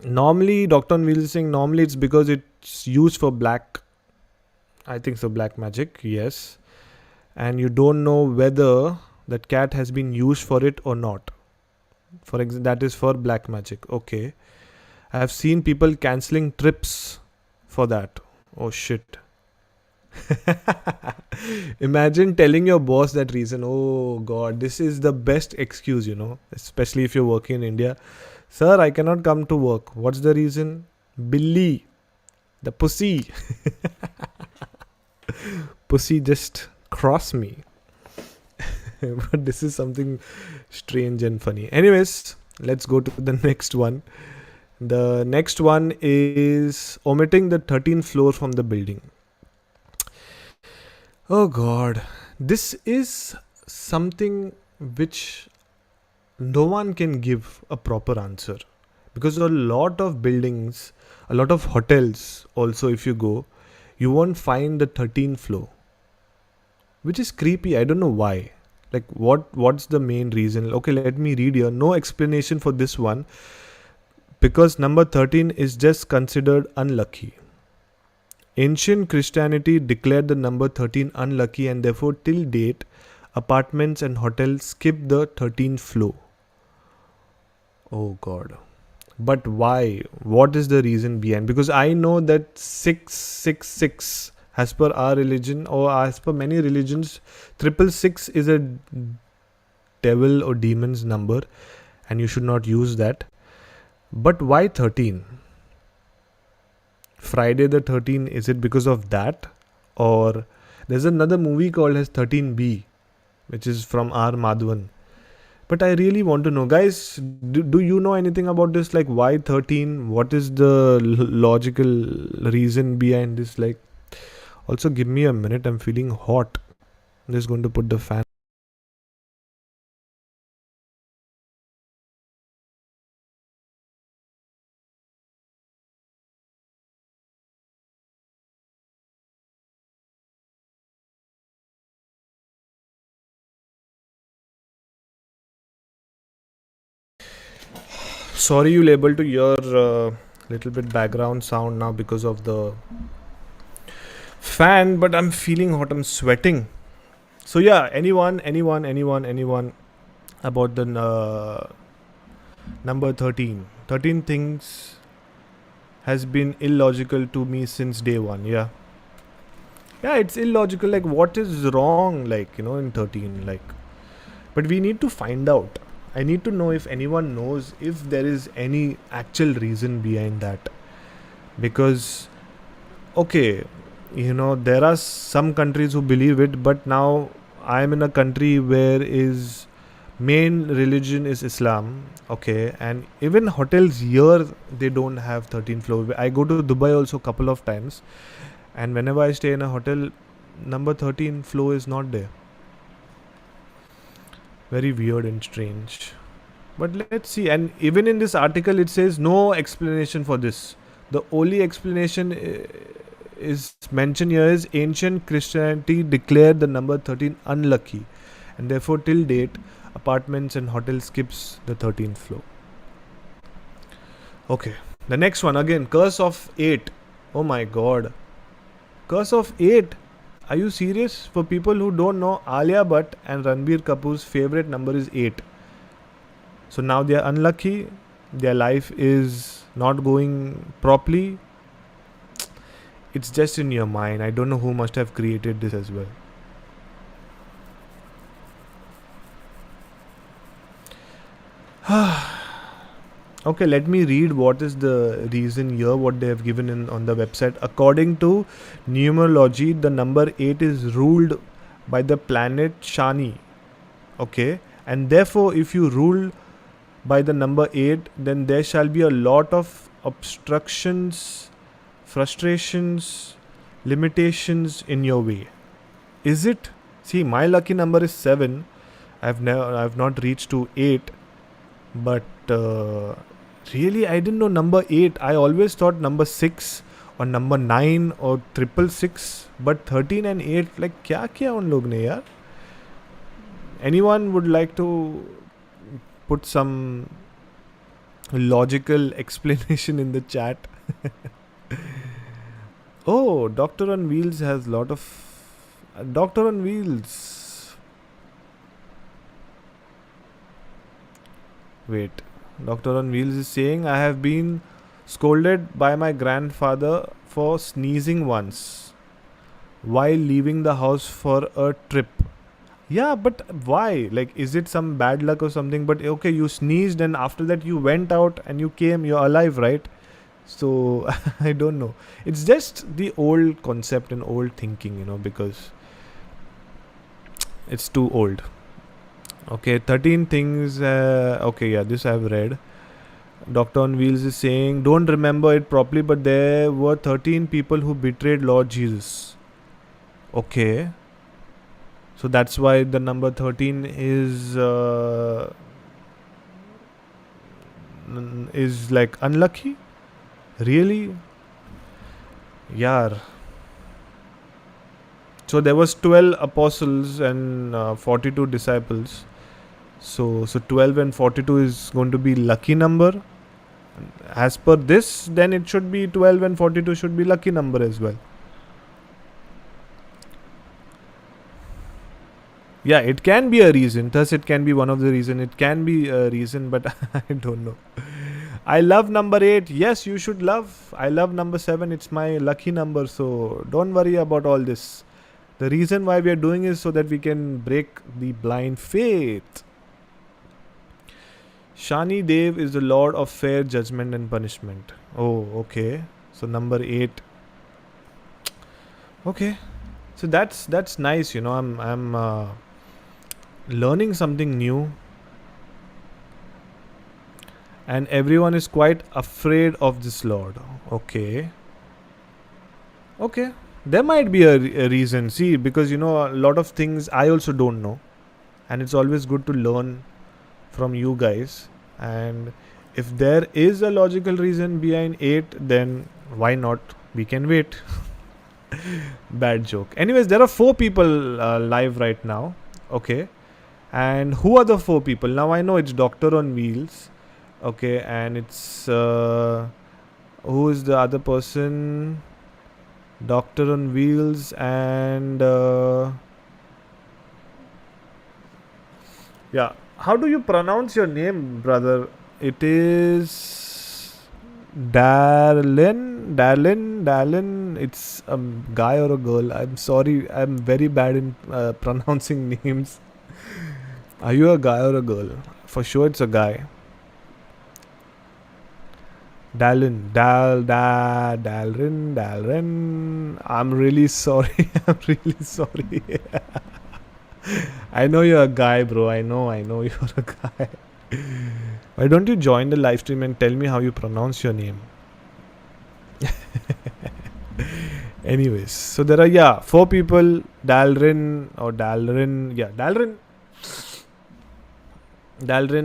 Normally, Dr. Wheel is saying normally it's because it's used for black. I think so, black magic. Yes. And you don't know whether that cat has been used for it or not. For example, that is for black magic. Okay. I have seen people cancelling trips for that. Oh shit. Imagine telling your boss that reason. Oh god, this is the best excuse, especially if you're working in India. Sir, I cannot come to work. What's the reason? Billy, the pussy. Pussy just crossed me. But this is something strange and funny. Anyways, let's go to the next one. The next one is omitting the 13th floor from the building. Oh god, this is something which no one can give a proper answer, because a lot of buildings, a lot of hotels also, if you go, you won't find the 13th floor, which is creepy. I don't know why. Like what's the main reason? Okay, let me read here. No explanation for this one, because number 13 is just considered unlucky. Ancient Christianity declared the number 13 unlucky, and therefore till date apartments and hotels skip the 13th floor. Oh god. But why? What is the reason behind? Because I know that 666, as per our religion or as per many religions, 666 is a devil or demon's number and you should not use that. But why 13? Friday the 13th, is it because of that? Or there's another movie called as 13B, which is from R. Madhavan. But I really want to know, guys, do you know anything about this? Like why 13? What is the logical reason behind this? Like, also give me a minute. I'm feeling hot. I'm just going to put the fan. Sorry you'll able to hear Little bit background sound now because of the fan, but I'm feeling hot. I'm sweating. So yeah, anyone about the number 13. 13 things has been illogical to me since day one. Yeah. Yeah, it's illogical. Like, what is wrong, like, in 13? Like, but we need to find out. I need to know if anyone knows if there is any actual reason behind that. Because, okay, there are some countries who believe it, but now I'm in a country where is main religion is Islam. Okay, and even hotels here, they don't have 13 floor. I go to Dubai also couple of times, and whenever I stay in a hotel, number 13 floor is not there. Very weird and strange. But let's see. And even in this article, it says no explanation for this. The only explanation is mentioned here is ancient Christianity declared the number 13 unlucky, and therefore till date apartments and hotels skips the 13th floor. Okay, the next one again, curse of 8. Oh my god, curse of 8. Are you serious? For people who don't know, Alia Bhatt and Ranbir Kapoor's favorite number is 8. So now they are unlucky, their life is not going properly. It's just in your mind. I don't know who must have created this as well. Okay, let me read what is the reason here, what they have given on the website. According to numerology, the number 8 is ruled by the planet Shani. Okay, and therefore if you rule by the number 8, then there shall be a lot of obstructions, frustrations, limitations in your way. Is it? See, my lucky number is 7. I've not reached to 8, but really I didn't know number 8. I always thought number 6 or number 9 or 666, but 13 and 8, like क्या किया उन लोग ने यार? Anyone would like to put some logical explanation in the chat? Oh, Doctor on Wheels has lot of Doctor on Wheels. Wait, Doctor on Wheels is saying I have been scolded by my grandfather for sneezing once while leaving the house for a trip. Yeah, but why? Like, is it some bad luck or something? But okay, you sneezed and after that you went out and you came, you're alive, right? So I don't know. It's just the old concept and old thinking, because it's too old. Okay, 13 things. Okay, yeah, this I've read. Doctor on Wheels is saying, don't remember it properly, but there were 13 people who betrayed Lord Jesus. Okay. So that's why the number 13 is like unlucky? Really? Yar. So there was 12 apostles and 42 disciples. So 12 and 42 is going to be lucky number. As per this, then it should be 12 and 42 should be lucky number as well. Yeah, it can be a reason. Thus, it can be one of the reason. It can be a reason, but I don't know. I love number 8. Yes, you should love. I love number 7. It's my lucky number. So don't worry about all this. The reason why we are doing is so that we can break the blind faith. Shani Dev is the Lord of fair judgment and punishment. Oh, okay. So number 8. Okay. So that's nice. I'm learning something new. And everyone is quite afraid of this Lord. Okay. There might be a reason. See, because a lot of things I also don't know. And it's always good to learn from you guys. And if there is a logical reason behind 8, then why not? We can wait. Bad joke. Anyways, there are 4 people live right now. Okay. And who are the 4 people? Now I know it's Doctor on Wheels. Okay. And it's Who is the other person? Doctor on Wheels and yeah. How do you pronounce your name, brother? It is Darlin. It's a guy or a girl. I'm sorry. I'm very bad in pronouncing names. Are you a guy or a girl? For sure, it's a guy. Dalrin. I'm really sorry. I'm really sorry. I know you're a guy, bro. I know you're a guy. Why don't you join the live stream and tell me how you pronounce your name? Anyways, so there are 4 people. Dalrin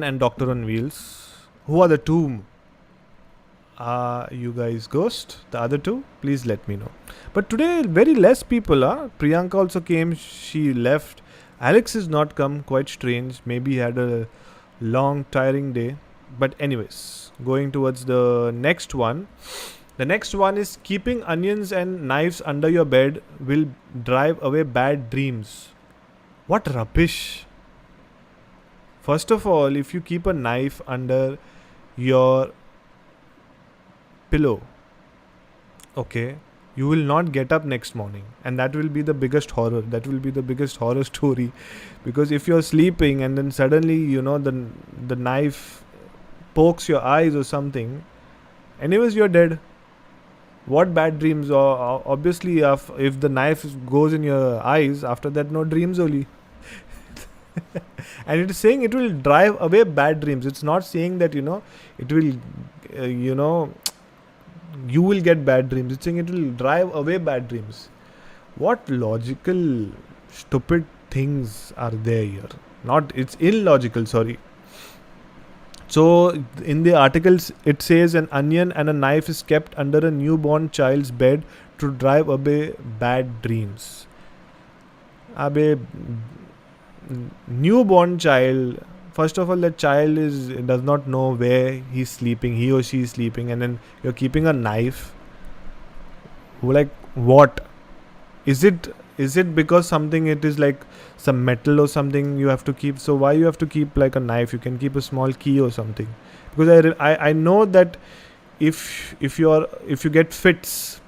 and Doctor on Wheels. Who are the 2? You guys ghost? The other 2? Please let me know. But today very less people. Priyanka also came. She left. Alex is not come. Quite strange. Maybe he had a long tiring day. But anyways, going towards the next one. The next one is keeping onions and knives under your bed will drive away bad dreams. What rubbish. First of all, if you keep a knife under your pillow, okay, you will not get up next morning, and that will be the biggest horror. That will be the biggest horror story, because if you're sleeping and then suddenly the knife pokes your eyes or something, anyways you're dead. What bad dreams? Or obviously if the knife goes in your eyes, after that no dreams only. And it is saying it will drive away bad dreams. It's not saying that it will you will get bad dreams. It's saying it will drive away bad dreams. What logical stupid things are there here? It's illogical, sorry. So in the articles it says an onion and a knife is kept under a newborn child's bed to drive away bad dreams. Abe, newborn child. First of all, the child does not know where he's sleeping, he or she is sleeping, and then you're keeping a knife. Like what? Is it because something, it is like some metal or something you have to keep? So why you have to keep like a knife? You can keep a small key or something. Because I know that if you get fits,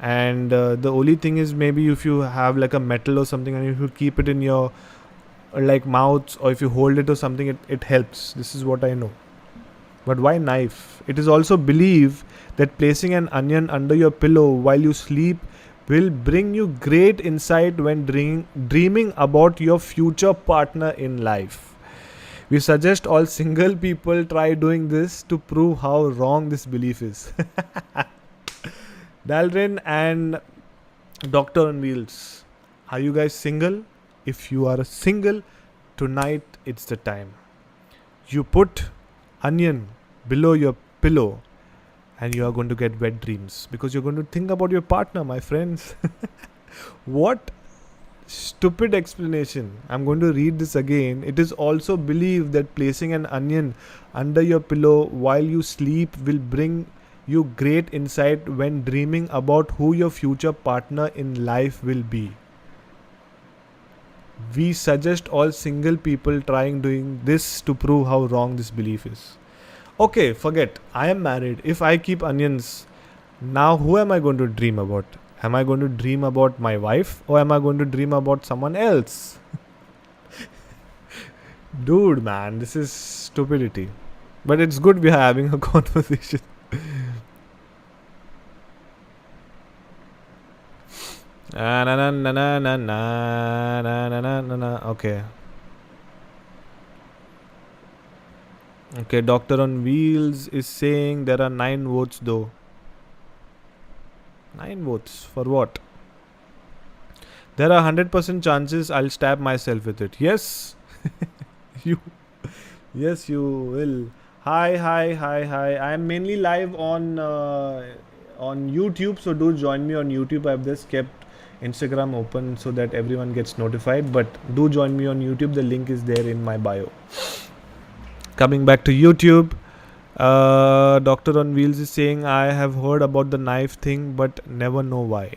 and the only thing is maybe if you have like a metal or something and if you keep it in your like mouth, or if you hold it or something, it helps. This is what I know. But why knife? It is also believed that placing an onion under your pillow while you sleep will bring you great insight when dreaming about your future partner in life. We suggest all single people try doing this to prove how wrong this belief is. Dalrin and Doctor on Wheels, are you guys single? If you are single, tonight it's the time. You put onion below your pillow and you are going to get wet dreams, because you're going to think about your partner, my friends. What stupid explanation. I'm going to read this again. It is also believed that placing an onion under your pillow while you sleep will bring you great insight when dreaming about who your future partner in life will be. We suggest all single people doing this to prove how wrong this belief is. Okay, forget. I am married. If I keep onions, now who am I going to dream about? Am I going to dream about my wife, or am I going to dream about someone else? Dude, man, this is stupidity. But it's good we are having a conversation. Okay. Okay, Doctor on Wheels is saying there are 9 votes though. 9 votes for what? There are 100% chances I'll stab myself with it. Yes. Yes, you will. Hi. I am mainly live on YouTube, so do join me on YouTube. I've just kept Instagram open so that everyone gets notified, but do join me on YouTube. The link is there in my bio. Coming back to YouTube, Doctor on Wheels is saying, I have heard about the knife thing, but never know why.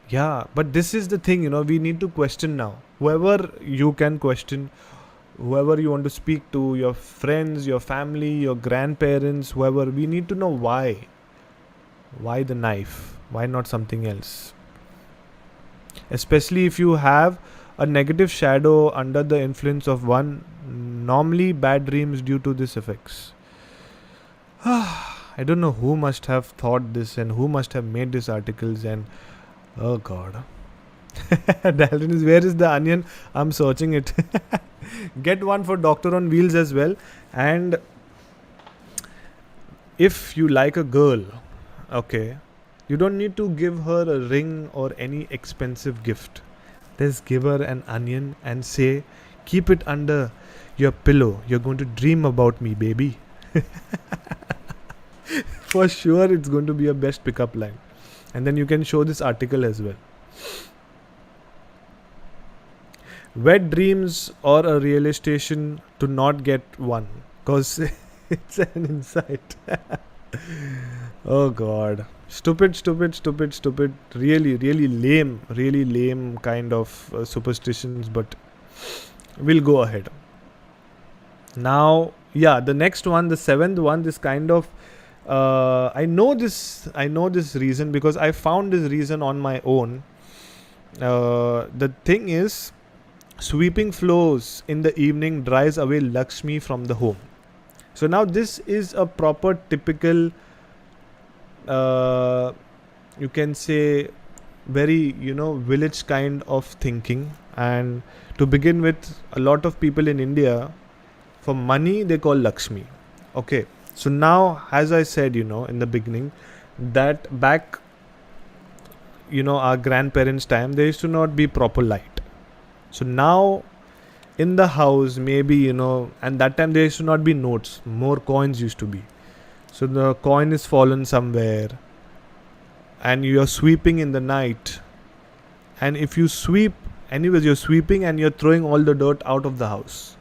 Yeah, but this is the thing, we need to question now. Whoever you can question, whoever you want to speak to, your friends, your family, your grandparents, whoever, we need to know why. Why the knife? Why not something else? Especially if you have a negative shadow under the influence of one, normally bad dreams due to these effects. I don't know who must have thought this and who must have made these articles, and oh god. Dalton is, where is the onion? I'm searching it. Get one for Doctor on Wheels as well. And if you like a girl, okay, you don't need to give her a ring or any expensive gift. Just give her an onion and say, keep it under your pillow. You're going to dream about me, baby. For sure, it's going to be a best pickup line. And then you can show this article as well. Wet dreams or a realization to not get one. Because it's an insight. Oh god. Stupid. Really lame kind of superstitions. But we'll go ahead. Now, yeah, the next one, the seventh one, this kind of I know this reason because I found this reason on my own. The thing is, sweeping floors in the evening drives away Lakshmi from the home. So now this is a proper typical, you can say, very village kind of thinking. And to begin with, a lot of people in India, for money they call Lakshmi. Okay. So now, as I said, in the beginning, that back, our grandparents' time, there used to not be proper light. So now, in the house, maybe, and that time there used to not be notes. More coins used to be. So the coin is fallen somewhere. And you are sweeping in the night. And if you sweep, anyways, you're sweeping and you're throwing all the dirt out of the house.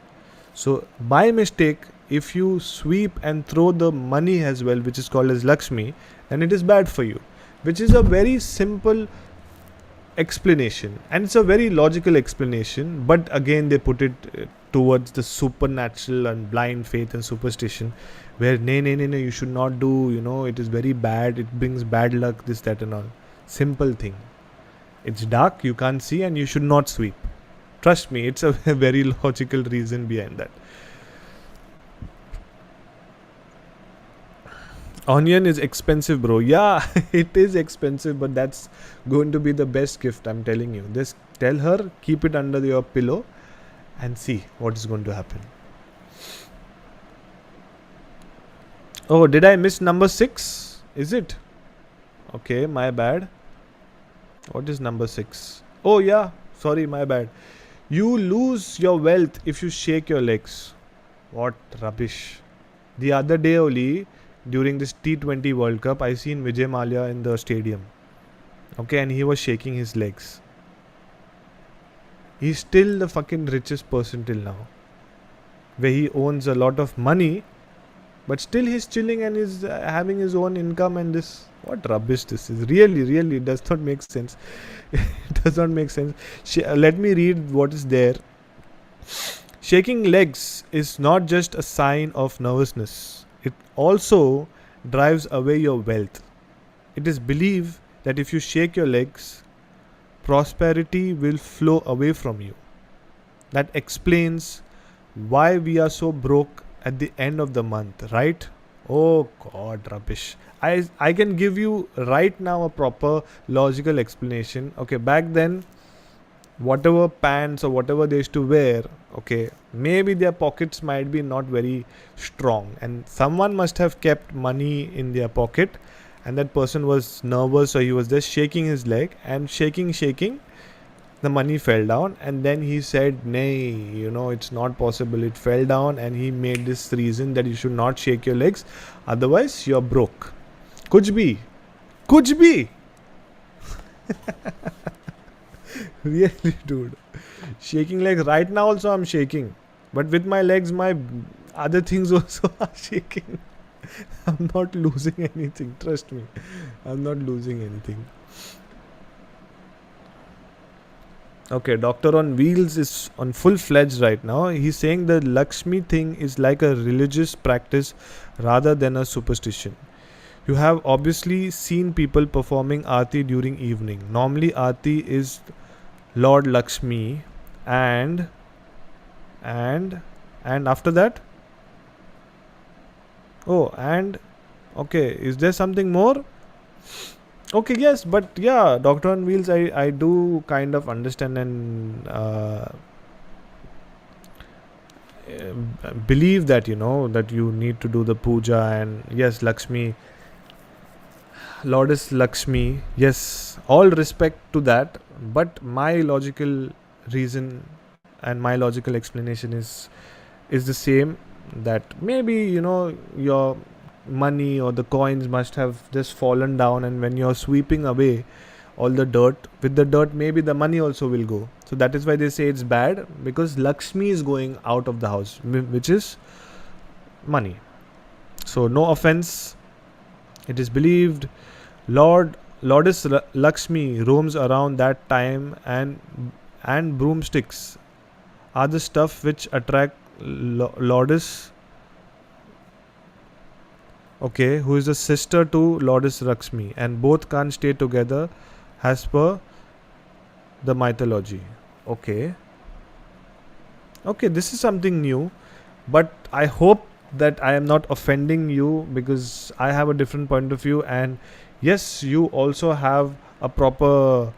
So by mistake, if you sweep and throw the money as well, which is called as Lakshmi, then it is bad for you. Which is a very simple explanation. And it's a very logical explanation. But again, they put it towards the supernatural and blind faith and superstition. Where, no, you should not do, it is very bad. It brings bad luck, this, that and all. Simple thing. It's dark, you can't see, and you should not sweep. Trust me, it's a very logical reason behind that. Onion is expensive, bro. Yeah, it is expensive, but that's going to be the best gift, I'm telling you. Just tell her, keep it under your pillow and see what is going to happen. Oh, did I miss number 6? Is it? Okay, my bad. What is number 6? Oh, yeah. Sorry, my bad. You lose your wealth if you shake your legs. What rubbish. The other day only, during this T20 World Cup, I seen Vijay Mallya in the stadium. Okay, and he was shaking his legs. He's still the fucking richest person till now. Where he owns a lot of money, but still he's chilling and is having his own income and this. What rubbish this is. Really, it does not make sense. It does not make sense. Let me read what is there. Shaking legs is not just a sign of nervousness. It also drives away your wealth. It is believed that if you shake your legs, prosperity will flow away from you. That explains why we are so broke at the end of the month, right? Oh god, rubbish. I can give you right now a proper logical explanation. Okay, back then, whatever pants or whatever they used to wear, okay, maybe their pockets might be not very strong, and someone must have kept money in their pocket, and that person was nervous, so he was just shaking his leg, and shaking, the money fell down, and then he said, nay, it's not possible, it fell down, and he made this reason that you should not shake your legs, otherwise you're broke. Kuch bhi. Really, dude. Shaking legs. Right now also I'm shaking. But with my legs, my other things also are shaking. I'm not losing anything. Trust me. I'm not losing anything. Okay, Doctor on Wheels is on full fledged right now. He's saying the Lakshmi thing is like a religious practice rather than a superstition. You have obviously seen people performing Aarti during evening. Normally, Aarti is Lord Lakshmi, and and and after that, oh, and okay, is there something more? Okay, yes, but yeah, Doctor on Wheels, I do kind of understand and believe that, you know, that you need to do the puja, and yes, Lakshmi, Lord is Lakshmi, yes, all respect to that, but my logical reason and my logical explanation is the same, that maybe, you know, your money or the coins must have just fallen down, and when you're sweeping away all the dirt, with the dirt maybe the money also will go. So that is why they say it's bad, because Lakshmi is going out of the house, which is money. So no offense, it is believed Lourdes Lakshmi roams around that time, and broomsticks are the stuff which attract Lourdes, okay, who is the sister to Lourdes Lakshmi, and both can't stay together as per the mythology. Okay, this is something new, but I hope that I am not offending you, because I have a different point of view, and yes, you also have a proper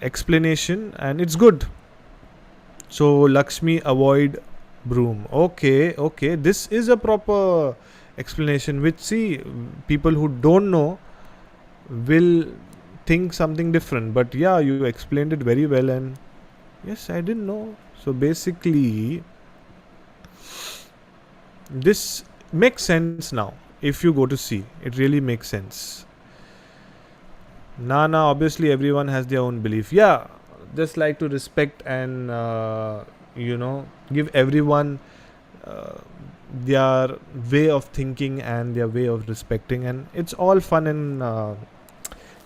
explanation, and it's good. So Lakshmi avoid broom. Okay, this is a proper explanation, which, see, people who don't know will think something different, but yeah, you explained it very well, and yes, I didn't know. So basically, this makes sense now. If you go to see, it really makes sense. Nah, obviously everyone has their own belief. Yeah, just like to respect and give everyone their way of thinking and their way of respecting, and it's all fun and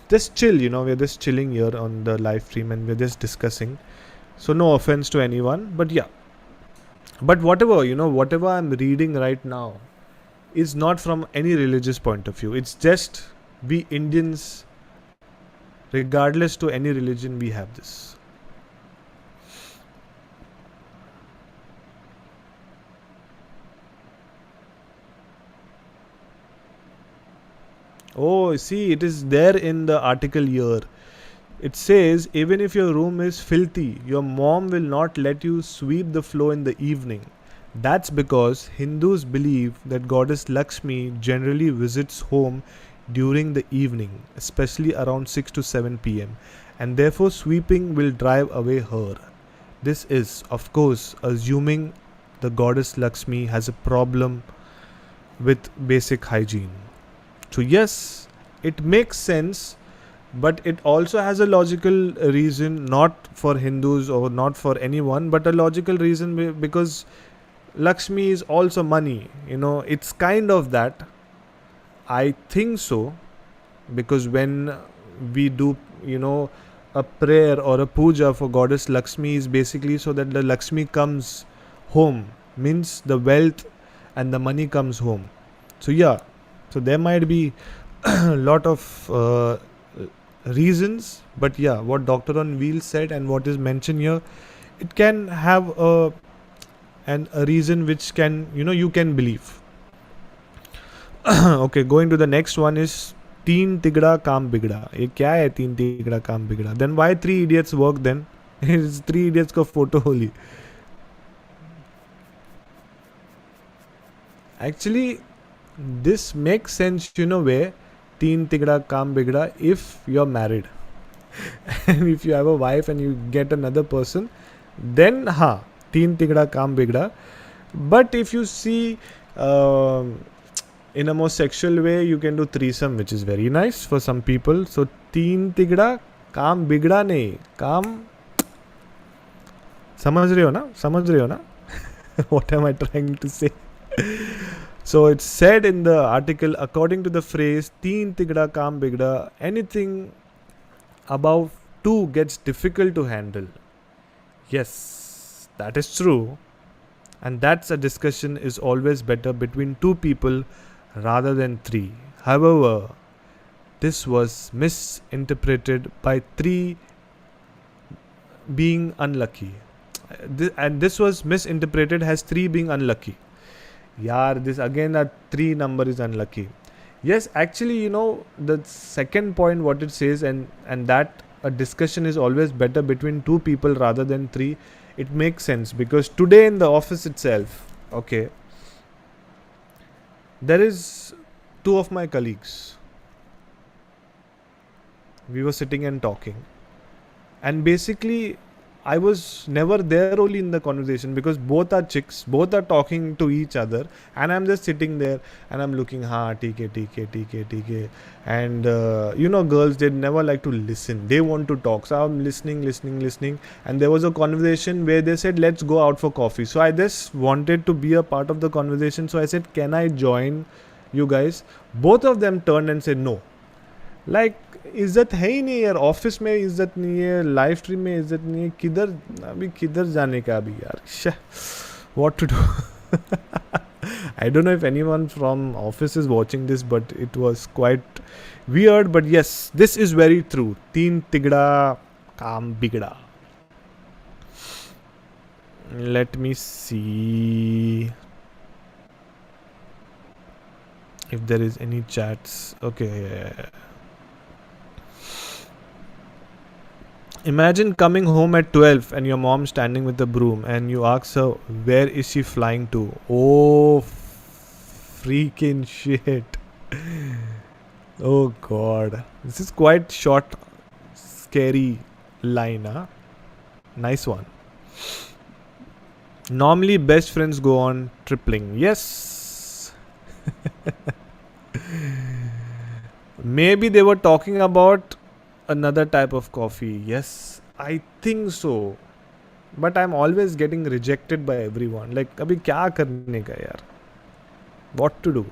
just chill. We're just chilling here on the live stream, and we're just discussing. So no offense to anyone, but yeah. But whatever I'm reading right now is not from any religious point of view. It's just we Indians, regardless to any religion, we have this. Oh, see, it is there in the article here. It says, even if your room is filthy, your mom will not let you sweep the floor in the evening. That's because Hindus believe that goddess Lakshmi generally visits home during the evening, especially around 6 to 7 pm, and therefore sweeping will drive away her. This is, of course, assuming the goddess Lakshmi has a problem with basic hygiene. So yes, it makes sense, but it also has a logical reason, not for Hindus or not for anyone, but a logical reason because Lakshmi is also money. It's kind of that. I think so, because when we do, a prayer or a puja for goddess Lakshmi is basically so that the Lakshmi comes home, means the wealth and the money comes home. So yeah, so there might be a lot of reasons, but yeah, what Doctor on Wheels said and what is mentioned here, it can have a reason which can, you can believe. Okay, going to the next one is Teen Tigda Kaam Bigda. Ye kya hai Teen Tigda Kaam Bigda? Then why Three Idiots work then? It's Three Idiots ka photo only. Actually, this makes sense, where Teen Tigda Kaam Bigda, if you're married. And if you have a wife and you get another person, then Teen Tigda Kaam Bigda. But if you see in a more sexual way, you can do threesome, which is very nice for some people. So Teen Tigda Kaam Bigda nahi. Kaam समझ रहे हो ना? What am I trying to say? So it's said in the article, according to the phrase "teen tigda kaam bigda," anything above 2 gets difficult to handle. Yes, that is true. And that's a discussion is always better between 2 people rather than 3. However, this was misinterpreted by 3 being unlucky. And this was misinterpreted as 3 being unlucky. Yaar, this again, that 3 number is unlucky. Yes, actually, the second point what it says, and that a discussion is always better between 2 people rather than 3. It makes sense because today in the office itself, okay, there is 2 of my colleagues. We were sitting and talking, and basically I was never there only in the conversation because both are chicks, both are talking to each other, and I'm just sitting there and I'm looking, TK. And girls, they never like to listen. They want to talk. So I'm listening. And there was a conversation where they said, let's go out for coffee. So I just wanted to be a part of the conversation. So I said, can I join you guys? Both of them turned and said, no. Like, इज्जत है ही नहीं यार, office में इज्जत नहीं है, live stream में इज्जत नहीं है, किधर जाने का अभी यार, what to do. I don't know if anyone from office is watching this, but it was quite weird. But yes, this is very true. 3 तिगड़ा काम बिगड़ा. Let me see if there is any chats. Okay. Imagine coming home at 12 and your mom standing with the broom and you ask her, where is she flying to? Oh, freaking shit. Oh god. This is quite short, scary line, huh? Nice one. Normally best friends go on tripling. Yes. Maybe they were talking about another type of coffee. Yes, I think so. But I'm always getting rejected by everyone. Like, abhi kya karne ka yaar? What to do?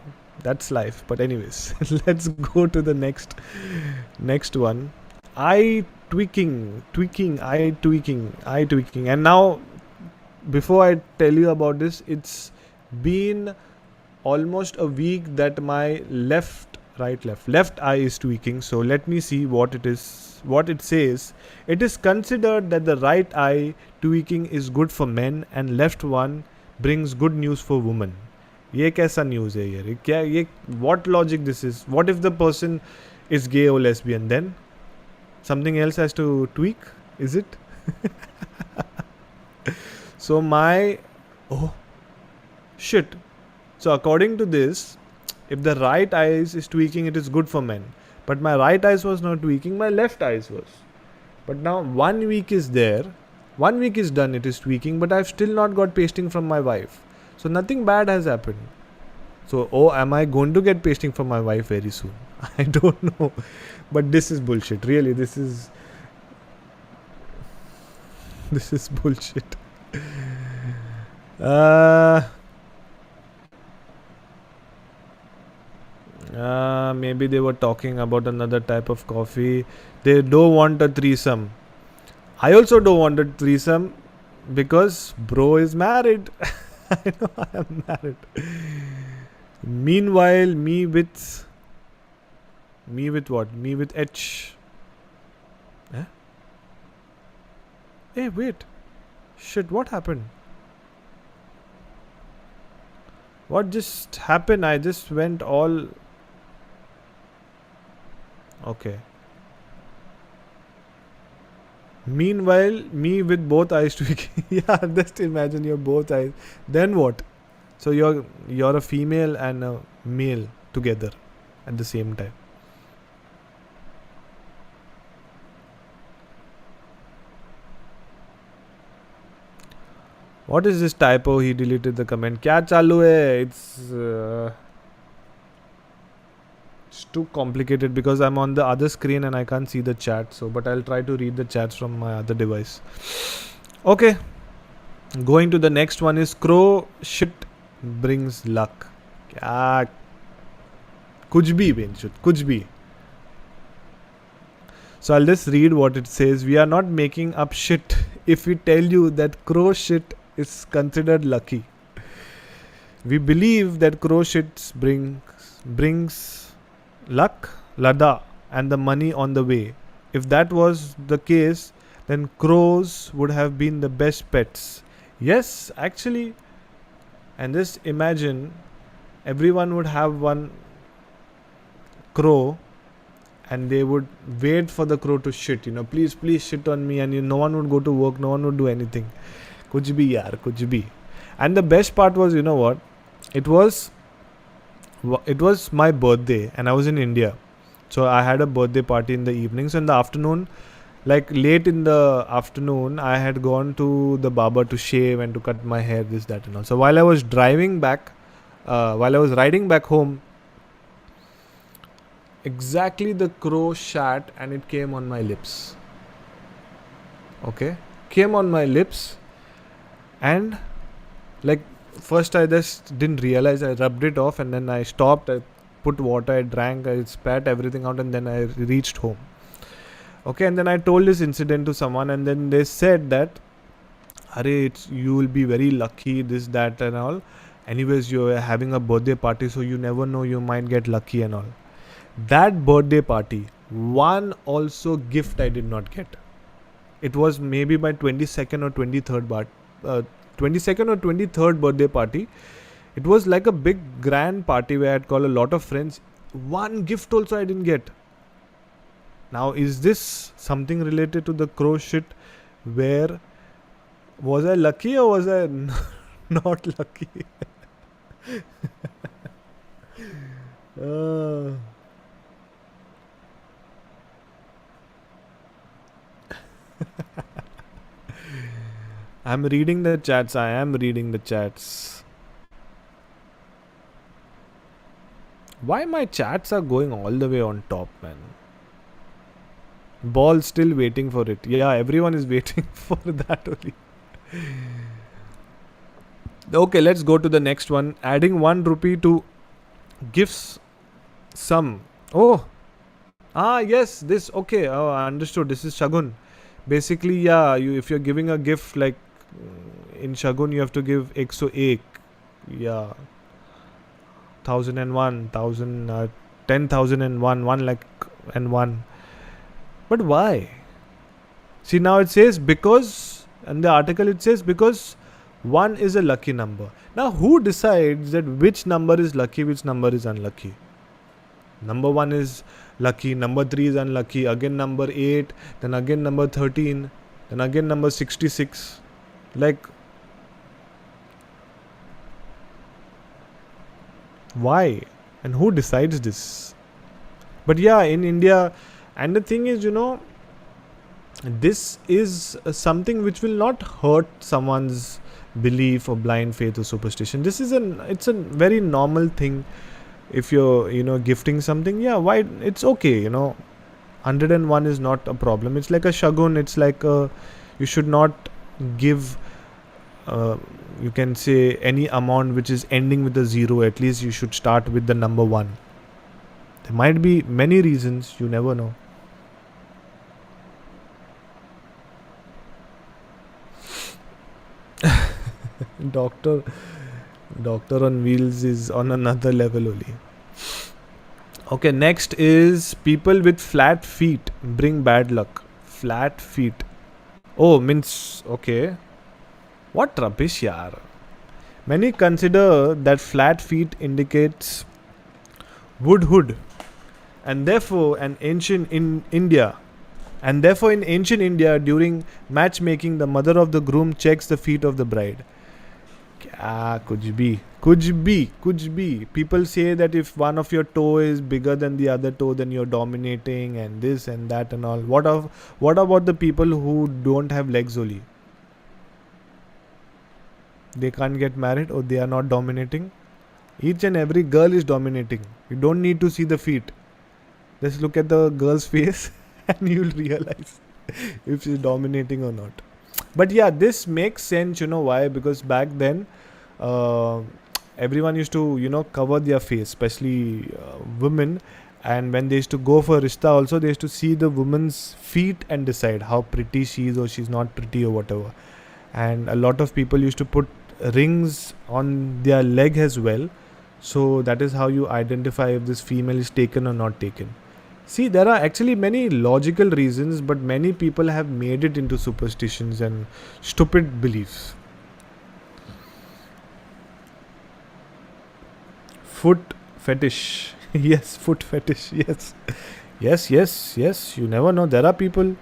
That's life. But anyways, let's go to the next one. Eye tweaking. And now, before I tell you about this, it's been almost a week that my left eye is tweaking. So let me see what it is. What it says: it is considered that the right eye tweaking is good for men and left one brings good news for women. ये कैसा news है यार? क्या ये? What logic this is? What if the person is gay or lesbian? Then something else has to tweak, is it? So oh shit. So according to this, if the right eyes is tweaking, it is good for men. But my right eyes was not tweaking, my left eyes was. But now 1 week is there. 1 week is done, it is tweaking, but I've still not got pasting from my wife. So nothing bad has happened. So, am I going to get pasting from my wife very soon? I don't know. But this is bullshit. Really, this is bullshit. Maybe they were talking about another type of coffee. They don't want a threesome. I also don't want a threesome because bro is married. I know I am married. Meanwhile, me with what? Me with H. Eh? Hey, wait. Shit, what happened? What just happened? I just went all... Okay. Meanwhile, me with both eyes tweaking. Yeah, just imagine your both eyes. Then what? So you're a female and a male together at the same time. What is this typo? He deleted the comment. Kya chalu hai? It's too complicated because I'm on the other screen and I can't see the chat. So, but I'll try to read the chats from my other device. Okay. Going to the next one is crow shit brings luck. क्या कुछ भी बेंचुत कुछ भी. So I'll just read what it says. We are not making up shit if we tell you that crow shit is considered lucky. We believe that crow shit brings luck, lada, and the money on the way. If that was the case, then crows would have been the best pets. Yes, actually, and just imagine everyone would have one crow and they would wait for the crow to shit, please shit on me, and no one would go to work, no one would do anything. Kuch bhi yaar, kuch bhi. And the best part was, what? It was my birthday and I was in India. So I had a birthday party in the evening. So in the afternoon, like late in the afternoon, I had gone to the barber to shave and to cut my hair, this, that and all. So while I was riding back home, exactly the crow shat and it came on my lips. Okay? Came on my lips, and like first I just didn't realize. I rubbed it off and then I stopped. I put water, I drank, I spat everything out, and then I reached home. Okay, and then I told this incident to someone, and then they said that, Arey, you will be very lucky, this, that and all. Anyways, you're having a birthday party, so you never know, you might get lucky and all. That birthday party, one also gift I did not get. It was maybe my 22nd or 23rd birthday party. It was like a big grand party where I had called a lot of friends. One gift also I didn't get. Now, is this something related to the crow shit? Where was I lucky or was I not lucky? I'm reading the chats. I am reading the chats. Why my chats are going all the way on top, man? Ball still waiting for it. Yeah, everyone is waiting for that only. Okay, let's go to the next one. Adding 1 rupee to gifts sum. Oh. Yes, this. Okay, I understood. This is Shagun. Basically, yeah, if you're giving a gift, like in Shagun, you have to give 101. Yeah. 1001, 10,001, 1 lakh and 1. But why? See, now it says because, and the article it says because 1 is a lucky number. Now, who decides that which number is lucky, which number is unlucky? Number 1 is lucky, number 3 is unlucky, again number 8, then again number 13, then again number 66. Like, why? And who decides this? But yeah, in India, and the thing is, this is something which will not hurt someone's belief or blind faith or superstition. It's a very normal thing. If you're gifting something, yeah, why? It's okay, 101 is not a problem. It's like a shagun. It's like you should not give you can say any amount which is ending with a 0. At least you should start with the number 1. There might be many reasons, you never know. Doctor on wheels is on another level only. Okay, next is people with flat feet bring bad luck. Flat feet. Oh, means okay. What rubbish, yaar. Many consider that flat feet indicates woodhood, and therefore in ancient India, during matchmaking, the mother of the groom checks the feet of the bride. Kuch bhi. People say that if one of your toe is bigger than the other toe, then you're dominating and this and that and all. What about the people who don't have legs only? They can't get married or they are not dominating? Each and every girl is dominating. You don't need to see the feet. Just look at the girl's face and you'll realize if she's dominating or not. But yeah, this makes sense. You know why? Because back then, everyone used to cover their face, especially women. And when they used to go for rishta also, they used to see the woman's feet and decide how pretty she is or she's not pretty or whatever. And a lot of people used to put rings on their leg as well. So that is how you identify if this female is taken or not taken. See, there are actually many logical reasons, but many people have made it into superstitions and stupid beliefs. Foot fetish. Yes, foot fetish. Yes. Yes. You never know. There are people.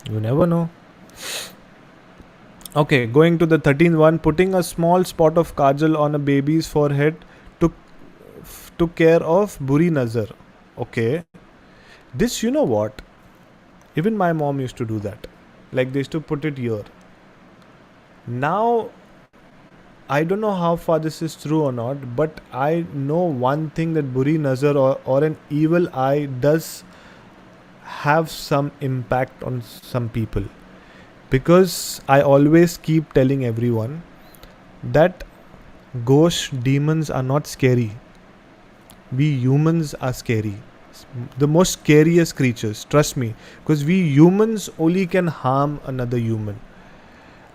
You never know. Okay, going to the 13th one. Putting a small spot of kajal on a baby's forehead took care of buri nazar. Okay. This, you know what? Even my mom used to do that. Like, they used to put it here. Now, I don't know how far this is true or not, but I know one thing, that buri nazar or an evil eye does have some impact on some people. Because I always keep telling everyone that ghosts, demons are not scary. We humans are scary. The most scariest creatures, trust me. Because we humans only can harm another human.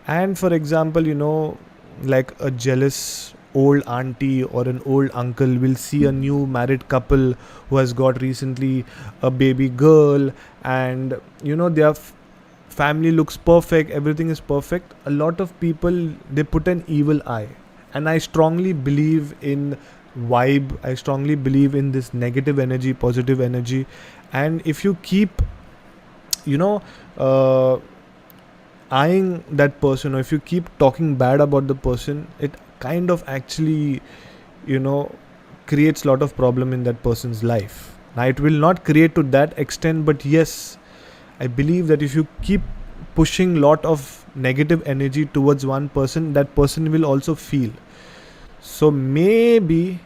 And for example, like a jealous old auntie or an old uncle will see a new married couple who has got recently a baby girl, and their family looks perfect, everything is perfect. A lot of people, they put an evil eye. And I strongly believe in vibe, I strongly believe in this negative energy, positive energy. And if you keep eyeing that person, or if you keep talking bad about the person, it kind of actually creates a lot of problem in that person's life. Now, it will not create to that extent, but yes, I believe that if you keep pushing lot of negative energy towards one person, that person will also feel. So maybe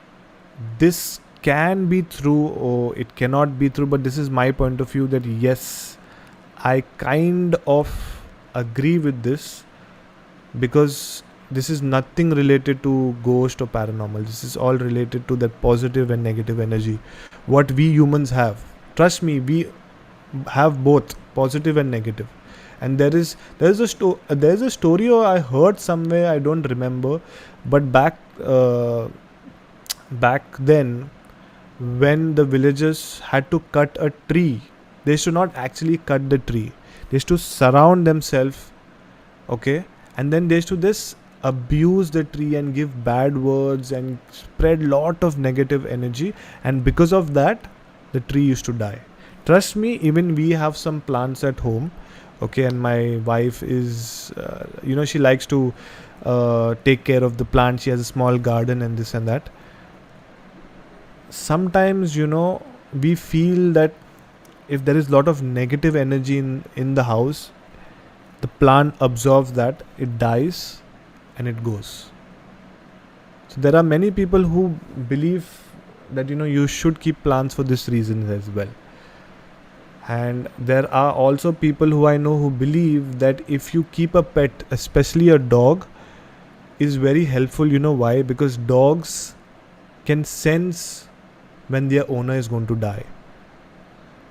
this can be true or it cannot be true, but this is my point of view, that yes, I kind of agree with this, because this is nothing related to ghost or paranormal. This is all related to that positive and negative energy what we humans have. Trust me, we have both positive and negative. And there's a story I heard somewhere, I don't remember, but back then, when the villagers had to cut a tree, they should not actually cut the tree, they used to surround themselves, okay, and then they used to this abuse the tree and give bad words and spread lot of negative energy, and because of that the tree used to die. Trust me, even we have some plants at home, okay, and my wife is she likes to take care of the plant. She has a small garden and this and that. Sometimes we feel that if there is lot of negative energy in the house, the plant absorbs that, it dies and it goes. So there are many people who believe that you should keep plants for this reason as well. And there are also people who I know who believe that if you keep a pet, especially a dog, is very helpful. You know why? Because dogs can sense when their owner is going to die.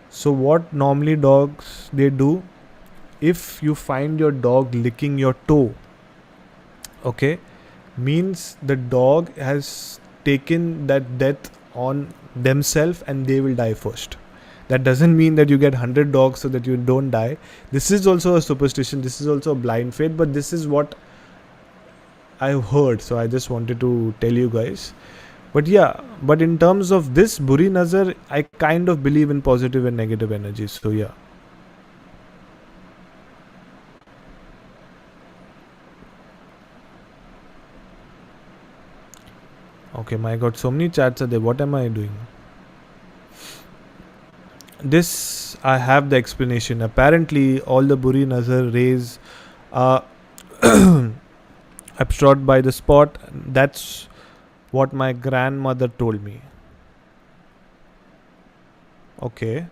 So what normally dogs they do, if you find your dog licking your toe, okay, means the dog has taken that death on themselves and they will die first. That doesn't mean that you get 100 dogs so that you don't die. This is also a superstition, this is also a blind faith, but this is what I've heard, so I just wanted to tell you guys. But yeah, but in terms of this buri nazar, I kind of believe in positive and negative energy. So yeah. Okay, my god, so many chats are there. What am I doing? This, I have the explanation. Apparently, all the buri nazar rays are absorbed by the spot. That's what my grandmother told me. Okay.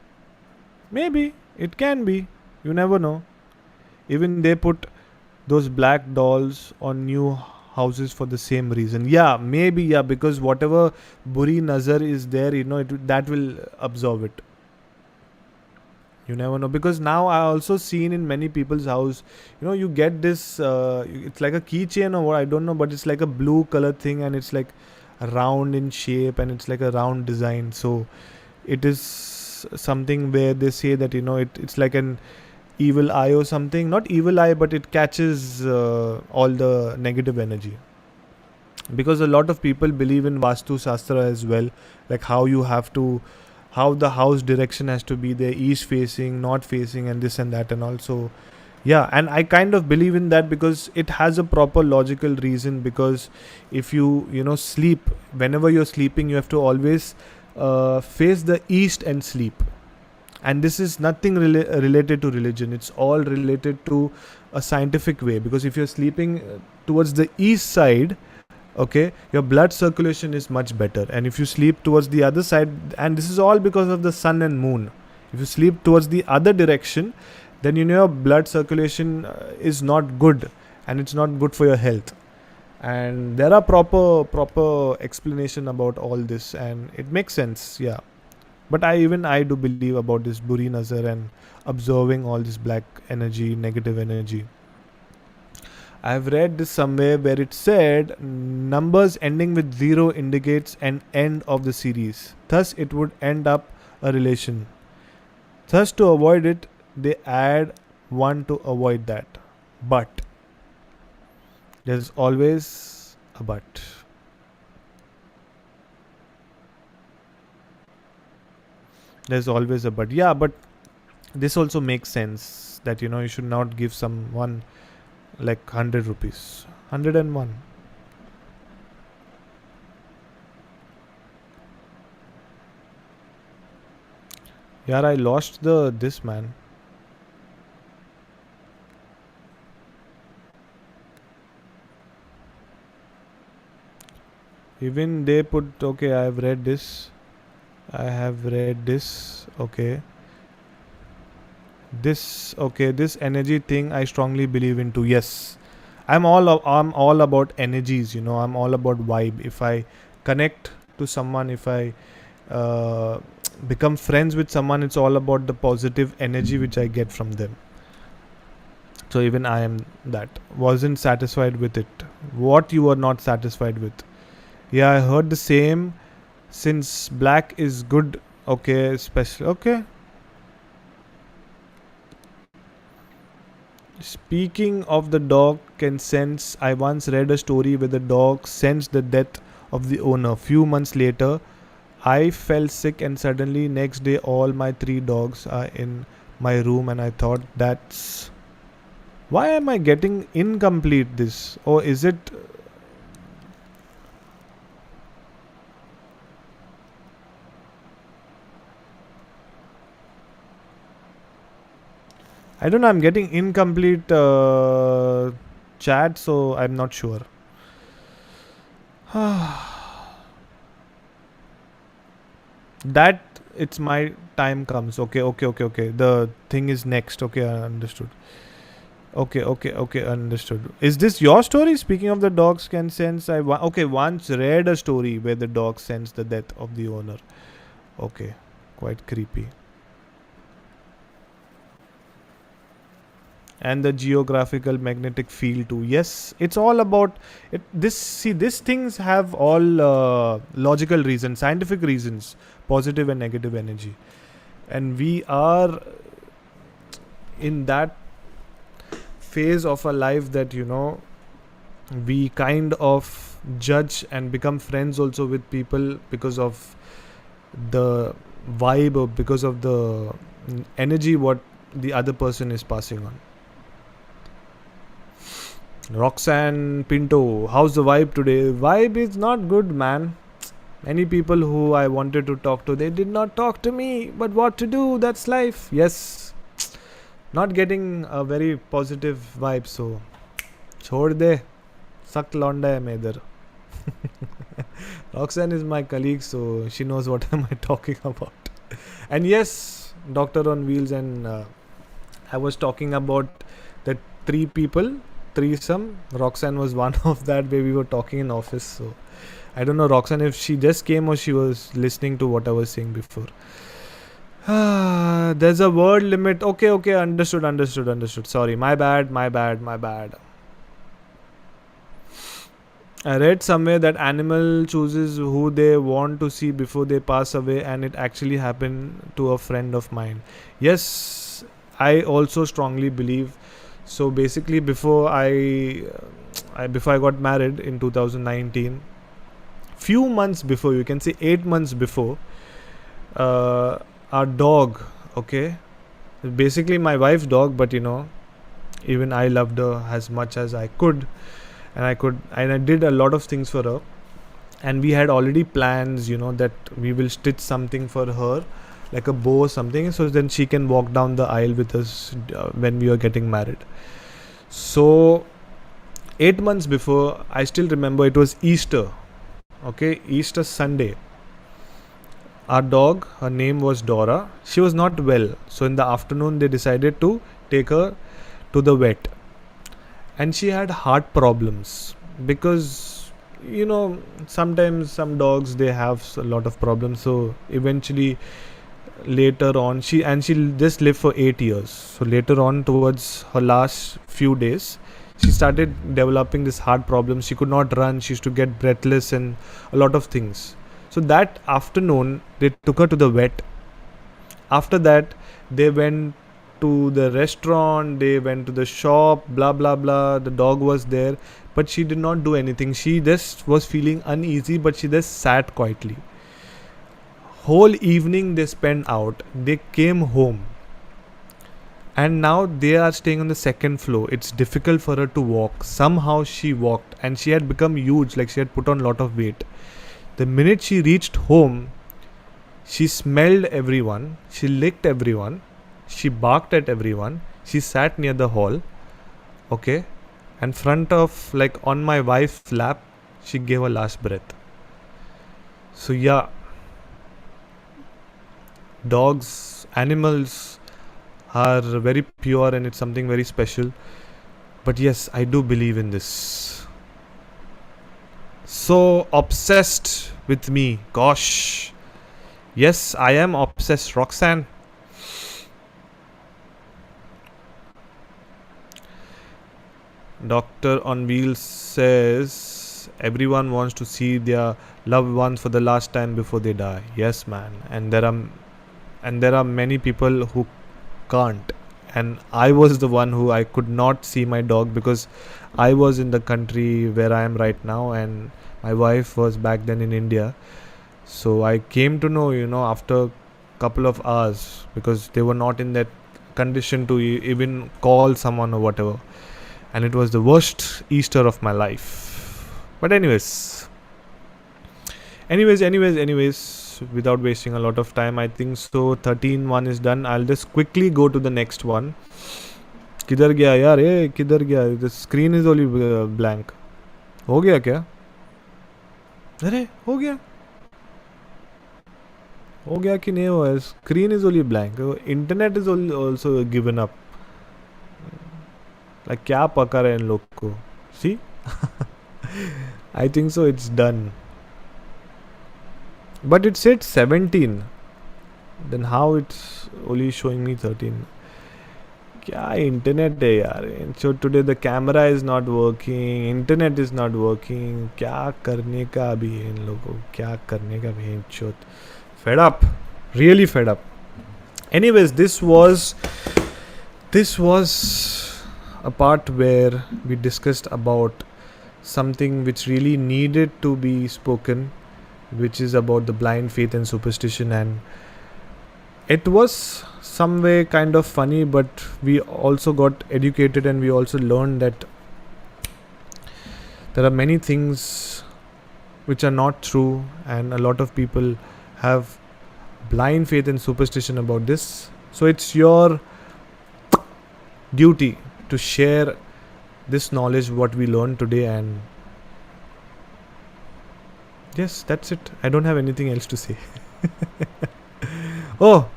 Maybe. It can be. You never know. Even they put those black dolls on new houses for the same reason. Yeah, maybe, yeah, because whatever buri nazar is there, that will absorb it. You never know, because now I also seen in many people's house, you get this. It's like a keychain or what, I don't know, but it's like a blue color thing, and it's like round in shape, and it's like a round design. So it is something where they say that it's like an evil eye or something. Not evil eye, but it catches all the negative energy. Because a lot of people believe in Vastu Shastra as well, like how the house direction has to be there, east facing, north facing, and this and that, and also, yeah. And I kind of believe in that because it has a proper logical reason. Because if you sleep, whenever you're sleeping, you have to always face the east and sleep. And this is nothing related to religion, it's all related to a scientific way. Because if you're sleeping towards the east side, okay, your blood circulation is much better. And if you sleep towards the other side, and this is all because of the sun and moon, if you sleep towards the other direction, then your blood circulation is not good, and it's not good for your health. And there are proper explanation about all this, and it makes sense, yeah. But I do believe about this buri nazar and absorbing all this black energy, negative energy. I've read this somewhere where it said numbers ending with 0 indicates an end of the series. Thus, it would end up a relation. Thus, to avoid it, they add 1 to avoid that. But there's always a but. There's always a but. Yeah, but this also makes sense that you should not give someone like 100 rupees. 101. Yeah, I lost this, man. Even they put, okay, I have read this. Okay. This energy thing I strongly believe into. Yes. I'm all about energies, I'm all about vibe. If I connect to someone, if I become friends with someone, it's all about the positive energy which I get from them. So even I am that. Wasn't satisfied with it. What you are not satisfied with? Yeah, I heard the same. Since black is good, okay, especially, okay. Speaking of the dog can sense, I once read a story where the dog sensed the death of the owner. Few months later, I fell sick, and suddenly next day all my 3 dogs are in my room, and I thought, that's... Why am I getting incomplete this? Or is it... I don't know, I'm getting incomplete chat, so I'm not sure. That it's my time comes. Okay. The thing is next. Okay, I understood. Okay, understood. Is this your story? Speaking of the dogs can sense, once read a story where the dog sensed the death of the owner. Okay, quite creepy. And the geographical magnetic field too. Yes, it's all about it. These things have all logical reasons, scientific reasons, positive and negative energy, and we are in that phase of our life that we kind of judge and become friends also with people because of the vibe or because of the energy what the other person is passing on. Roxanne Pinto, how's the vibe today? Vibe is not good, man. Many people who I wanted to talk to, they did not talk to me. But what to do? That's life. Yes. Not getting a very positive vibe, so chhod de. Sak londa hai main idhar. Roxanne is my colleague, so she knows what am I talking about. And yes, Doctor on Wheels, and I was talking about the 3 people threesome. Roxanne was one of that where we were talking in office. So I don't know, Roxanne, if she just came or she was listening to what I was saying before. There's a word limit. Okay, understood. Sorry, my bad. I read somewhere that animal chooses who they want to see before they pass away, and it actually happened to a friend of mine. Yes, I also strongly believe. So basically, before I got married in 2019, few months before, you can say 8 months before, our dog, okay, basically my wife's dog, but even I loved her as much as I could, and I did a lot of things for her, and we had already plans, that we will stitch something for her, like a bow or something, so then she can walk down the aisle with us when we are getting married. So 8 months before, I still remember, it was Easter, okay, Easter Sunday. Our dog, her name was Dora. She was not well, so in the afternoon they decided to take her to the vet, and she had heart problems because sometimes some dogs, they have a lot of problems. So eventually, later on, she just lived for 8 years. So later on, towards her last few days, she started developing this heart problem. She could not run, she used to get breathless and a lot of things. So that afternoon, they took her to the vet. After that, they went to the restaurant, they went to the shop, blah blah blah. The dog was there, but she did not do anything. She just was feeling uneasy, but she just sat quietly. Whole evening they spent out. They came home, and now they are staying on the second floor. It's difficult for her to walk. Somehow she walked, and she had become huge, like she had put on a lot of weight. The minute she reached home, she smelled everyone, she licked everyone, she barked at everyone, she sat near the hall, okay, and front of, like, on my wife's lap, she gave her last breath. So yeah, dogs, animals are very pure, and it's something very special. But yes, I do believe in this. So obsessed with me, gosh. Yes, I am obsessed, Roxanne. Doctor on Wheels says everyone wants to see their loved ones for the last time before they die. Yes, man. And there are many people who can't. And I was the one who I could not see my dog because I was in the country where I am right now, and my wife was back then in India. So I came to know, after a couple of hours, because they were not in that condition to even call someone or whatever. And it was the worst Easter of my life. But anyways, without wasting a lot of time, I think so 13 is done. I'll just quickly go to the next one. किधर गया यार, किधर गया? The screen is only blank. हो गया क्या? अरे हो गया कि नहीं हुआ? Screen is only blank. Internet is also given up. Like क्या पका रहे हैं इन लोग को? See? I think so it's done. But it said 17. Then how it's only showing me 13? क्या internet है यार? So today the camera is not working, internet is not working. क्या करने का अभी है इन लोगों को? क्या करने का भी है? Fed up, really fed up. Anyways, this was a part where we discussed about something which really needed to be spoken, which is about the blind faith and superstition. And it was some way kind of funny, but we also got educated, and we also learned that there are many things which are not true, and a lot of people have blind faith and superstition about this. So it's your duty to share this knowledge, what we learned today. And yes, that's it. I don't have anything else to say. Oh,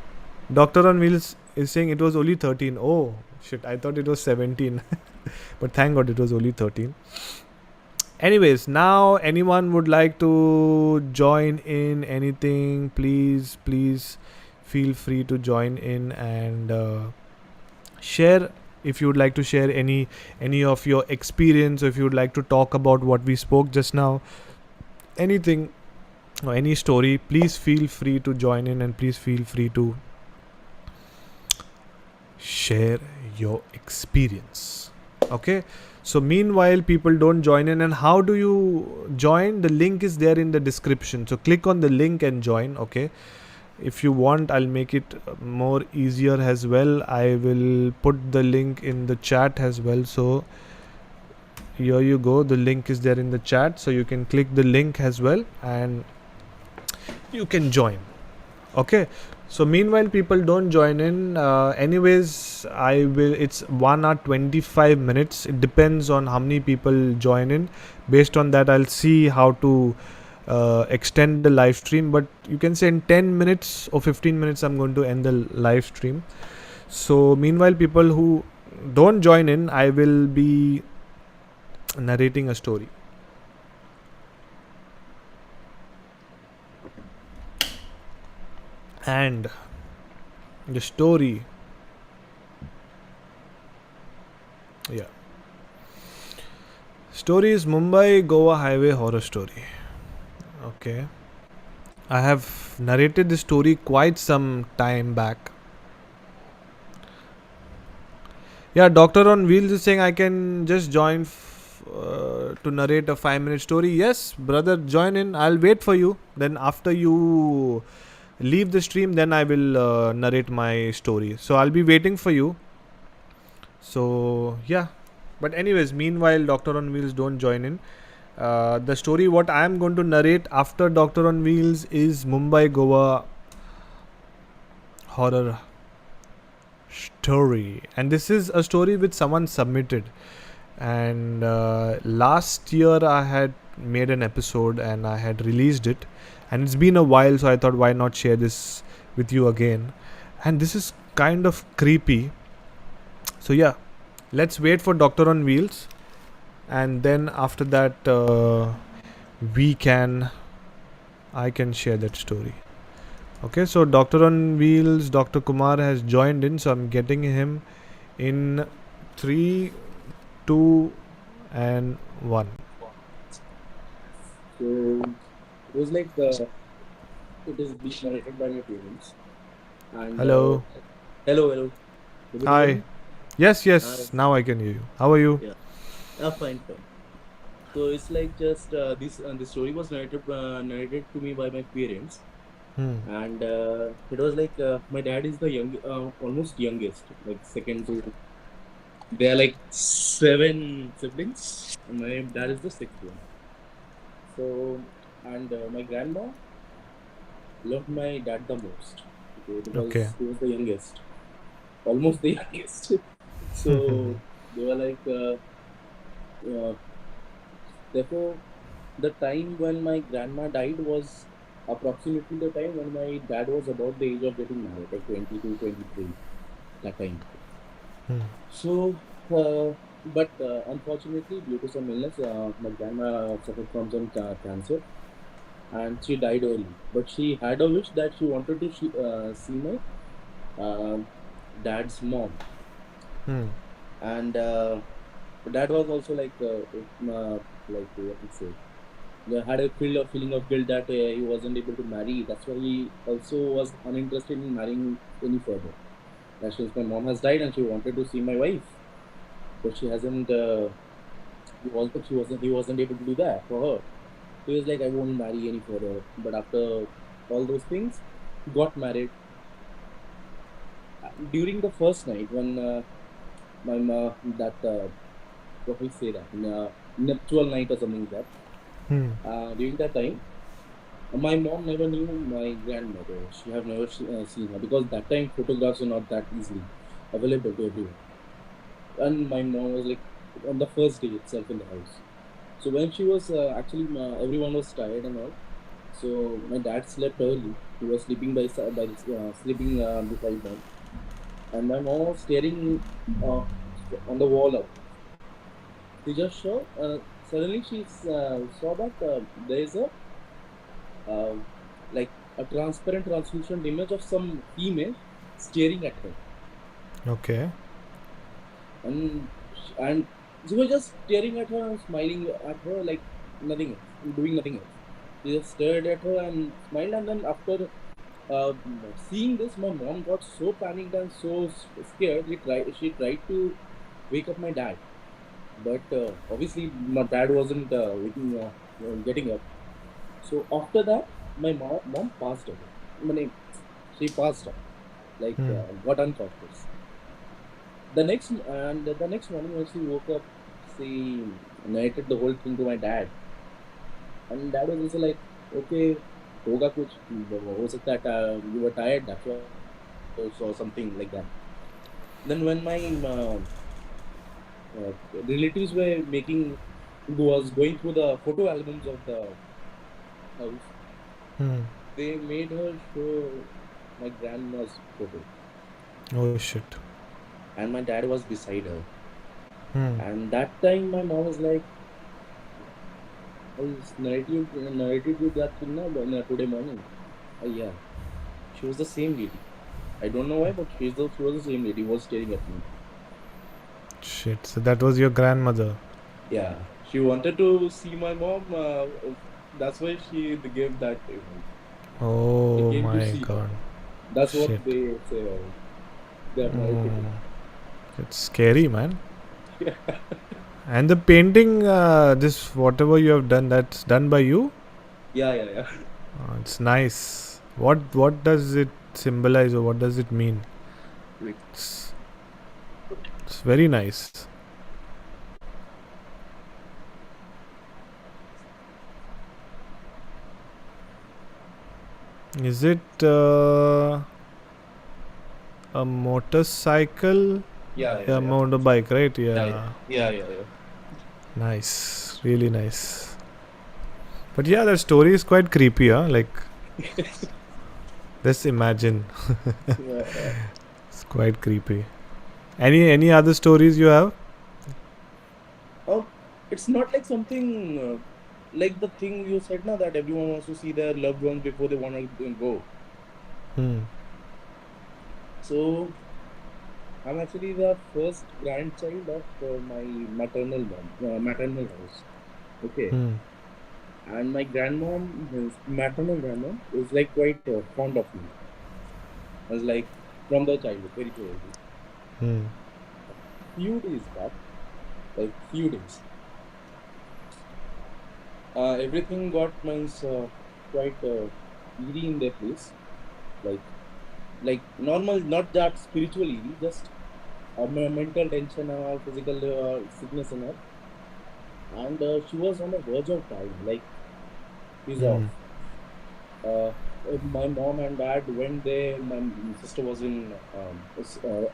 Doctor on Wheels is saying it was only 13. Oh shit, I thought it was 17. But thank God it was only 13. Anyways, now anyone would like to join in anything, please feel free to join in and share. If you would like to share any of your experience, or if you would like to talk about what we spoke just now, anything or any story, please feel free to join in and please feel free to share your experience. Okay, so meanwhile people don't join in, and how do you join? The link is there in the description, so click on the link and join. Okay, if you want, I'll make it more easier as well. I will put the link in the chat as well. So here you go, the link is there in the chat, so you can click the link as well and you can join. Okay, so meanwhile people don't join in, anyways, I will, it's 1 hour 25 minutes. It depends on how many people join in. Based on that, I'll see how to extend the live stream, but you can say in 10 minutes or 15 minutes I'm going to end the live stream. So meanwhile people who don't join in, I will be narrating a story. And the story, story is Mumbai Goa highway horror story. Okay, I have narrated this story quite some time back. Yeah, Doctor on Wheels is saying I can just join to narrate a 5-minute story. Yes, brother, join in. I'll wait for you. Then after you leave the stream, then I will narrate my story. So I'll be waiting for you. So yeah, but anyways, meanwhile, Doctor on Wheels don't join in. The story what I am going to narrate after Doctor on Wheels is Mumbai Goa horror story, and this is a story which someone submitted, and last year I had made an episode and I had released it, and it's been a while, so I thought why not share this with you again. And this is kind of creepy, so yeah, let's wait for Doctor on Wheels, and then after that I can share that story. Okay, so Doctor on Wheels, Dr. Kumar has joined in, so I'm getting him in 3, 2, and 1. So it was like it is being narrated by my parents. And Hello. hello. Able to Hi. hear me? Yes, Hi. now I can hear you. How are you? Yeah. Fine. So it's like just this story was narrated to me by my parents, and it was like my dad is the almost youngest, like second to. There are like 7 siblings, and my dad is the 6th one. So, and my grandma loved my dad the most because Okay. he was the youngest, almost the youngest. So they were like, therefore, the time when my grandma died was approximately the time when my dad was about the age of getting married, like 22, 23, that time. So, but unfortunately, due to some illness, my grandma suffered from some cancer, and she died early. But she had a wish that she wanted to see my dad's mom, and dad was also like what to say. They had a feeling of guilt that he wasn't able to marry. That's why he also was uninterested in marrying any further. That since my mom has died and she wanted to see my wife, but she hasn't. He wasn't able to do that for her. So he was like, I won't marry any further. But after all those things, he got married. During the first night when my mom what we say that nuptial night or something like that. During that time, my mom never knew my grandmother. She have never seen her because that time photographs were not that easily available to everyone. And my mom was like on the first day itself in the house. So when she was everyone was tired and all. So my dad slept early. He was sleeping sleeping beside mom, and my mom was staring on the wall up. She just saw. Suddenly she saw that there is a uh, like a transparent, translucent image of some female staring at her, Okay. and she was just staring at her and smiling at her like nothing else, doing nothing else. She just stared at her and smiled, and then after uh, seeing this, my mom got so panicked and so scared. She tried to wake up my dad, but obviously my dad wasn't getting up. So after that, my mom passed away. I mean, she passed out, like Hmm. got unconscious. The next morning when she woke up, she narrated the whole thing to my dad, and dad was also like, "Okay, होगा कुछ हो सकता है you were tired, that's why you saw something like that." Then when my relatives were was going through the photo albums of the house, Hmm. they made her show my grandma's photo, Oh shit. and my dad was beside her. Hmm. And that time, my mom was like, "I narrated you that thing now today morning." Yeah, she was the same lady. I don't know why, but she was the same lady. Was staring at me. Shit. So that was your grandmother. Yeah, she wanted to see my mom. That's why she gave that image. They Oh came to my see her. god. That's what Shit. they say. They have narrated it. It's scary, man. Yeah. And the painting, this whatever you have done, that's done by you. Yeah. It's nice. What does it symbolize, or what does it mean? Wait. It's very nice. Is it a motorcycle? Yeah. Motorbike, right? Yeah. Yeah. Nice. Really nice. But yeah, the story is quite creepy, huh? Like, just imagine. Yeah. It's quite creepy. Any other stories you have? Oh, it's not like something like the thing you said now that everyone wants to see their loved ones before they want to go. Hmm. So I'm actually the first grandchild of my maternal house. Okay, Hmm. and my his maternal grandmom, is like quite fond of me. I was like from the childhood, very closely. Hmm. Few days back, like few days, everything got means quite eerie in their place, like normal, not that spiritual eerie, just mental tension or physical sickness in her, and she was on the verge of dying, like she's Hmm. off. Uh, my mom and dad went there. My sister was in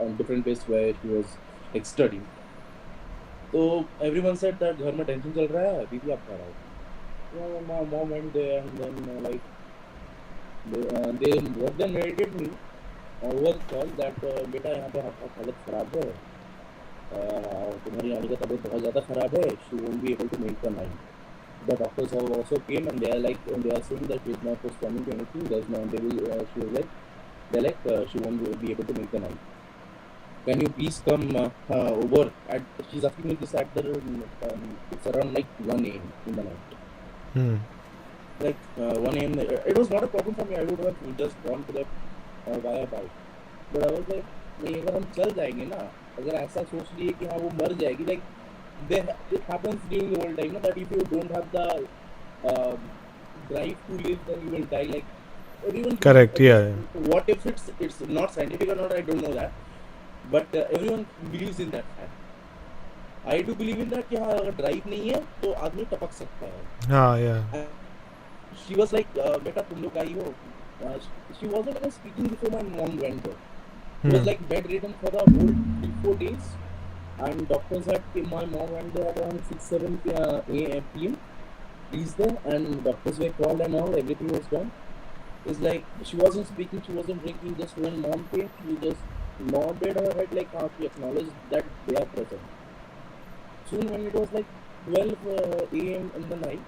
on different place where she was like studying. So everyone said that घर में tension चल रहा है, BP आपका रहा है. So my mom went there, and then they what they narrated me over call that बेटा यहाँ पे आपका हालत खराब है, तुम्हारी आने का तबीयत बहुत ज़्यादा खराब है, she won't be able to make the night. The doctors have also came, and they are saying that she's not responding to anything. There's no, she was like, they're like, she won't be able to make the night. Can you please come over? She's asking me this at it's around like 1 a.m. in the night. Hmm. Like 1 a.m. It was not a problem for me. I would have just gone to the via bike. But I was like, नहीं, अगर हम चल जाएंगे ना, अगर ऐसा सोच लिए कि हाँ वो मर जाएगी, like it happens during the whole time, that if you don't have the drive to live, then you will die. Like everyone. Correct. Yeah. What if it's not scientific or not? I don't know that, but everyone believes in that fact. I do believe in that कि हाँ अगर drive नहीं है तो आदमी टपक सकता है. Ah. Yeah. She was like, बेटा तुम लोग आई हो. She wasn't even speaking before my mom went there. She was like bedridden for the whole 3-4 days, and doctors had my mom went there around 6-7 p.m. Reached there, and doctors were called and all. Everything was done. It's like she wasn't speaking, she wasn't drinking. Just when mom came, she just nodded her head like how she acknowledged that they are present. soon when it was like 12 a.m. in the night,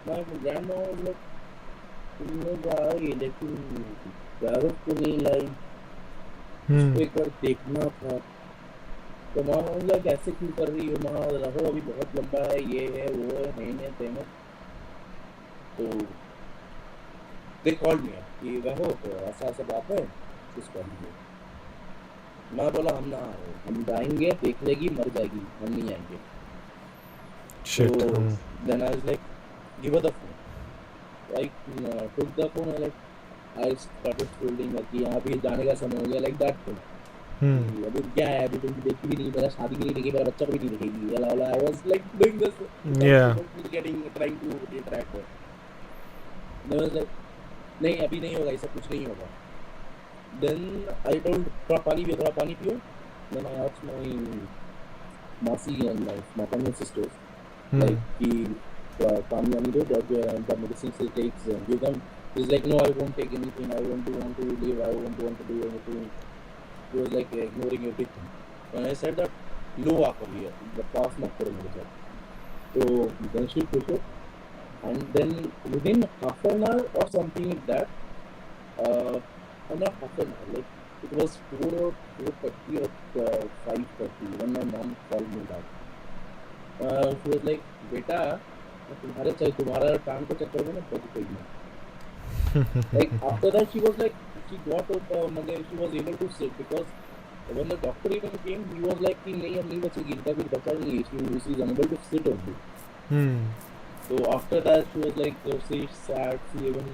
my grandma was like, भाई लेकिन प्यारों को नहीं लाई, उसको एक बार देखना था. तो माँ बोला कैसे क्यों कर रही हो, माँ रहो अभी बहुत लंबा है, ये है वो है, नहीं है तेन. तो दे कॉल्ड मी कि रहो तो ऐसा ऐसा बात है, कुछ कर लीजिए. मैं बोला हम ना आ रहे, हम जाएंगे, देख लेगी, मर जाएगी, हम नहीं आएंगे. Shit. So then I was like, give her the phone. So I took the phone and like I started scolding her कि यहाँ भी जाने का समय हो गया, like that thing. अभी क्या है, अभी तुम देखी भी नहीं, मेरा शादी भी नहीं देखी, मेरा बच्चा भी नहीं देखेगी, अला. I was like doing this, Yeah. trying to interact her. Then I was like, नहीं अभी नहीं होगा, ऐसा कुछ नहीं होगा. Then I told थोड़ा पानी पियो. Then I asked my मासी and my maternal sisters. Like कि पानी वानी दो, the medicine she takes, give them. He's like, no, I won't take anything, I want to leave, I won't want to do anything. He was like ignoring everything. When I said that, लो आकर here, the pass मत करो मेरे साथ. So then she took it, and then within half an hour or something like that, not half an hour, like it was 4:30 or 5:30 when my mom called me back. She was like, बेटा तुम्हारा टांग के चक्कर में ना बहुत pen है. Like after that she was like, she got up, she was able to sit, because when the doctor even came, he was like कि नहीं अब नहीं बचेगी, इनका कुछ बचा नहीं है, she is unable to sit only. So after that she was like, she sat, she even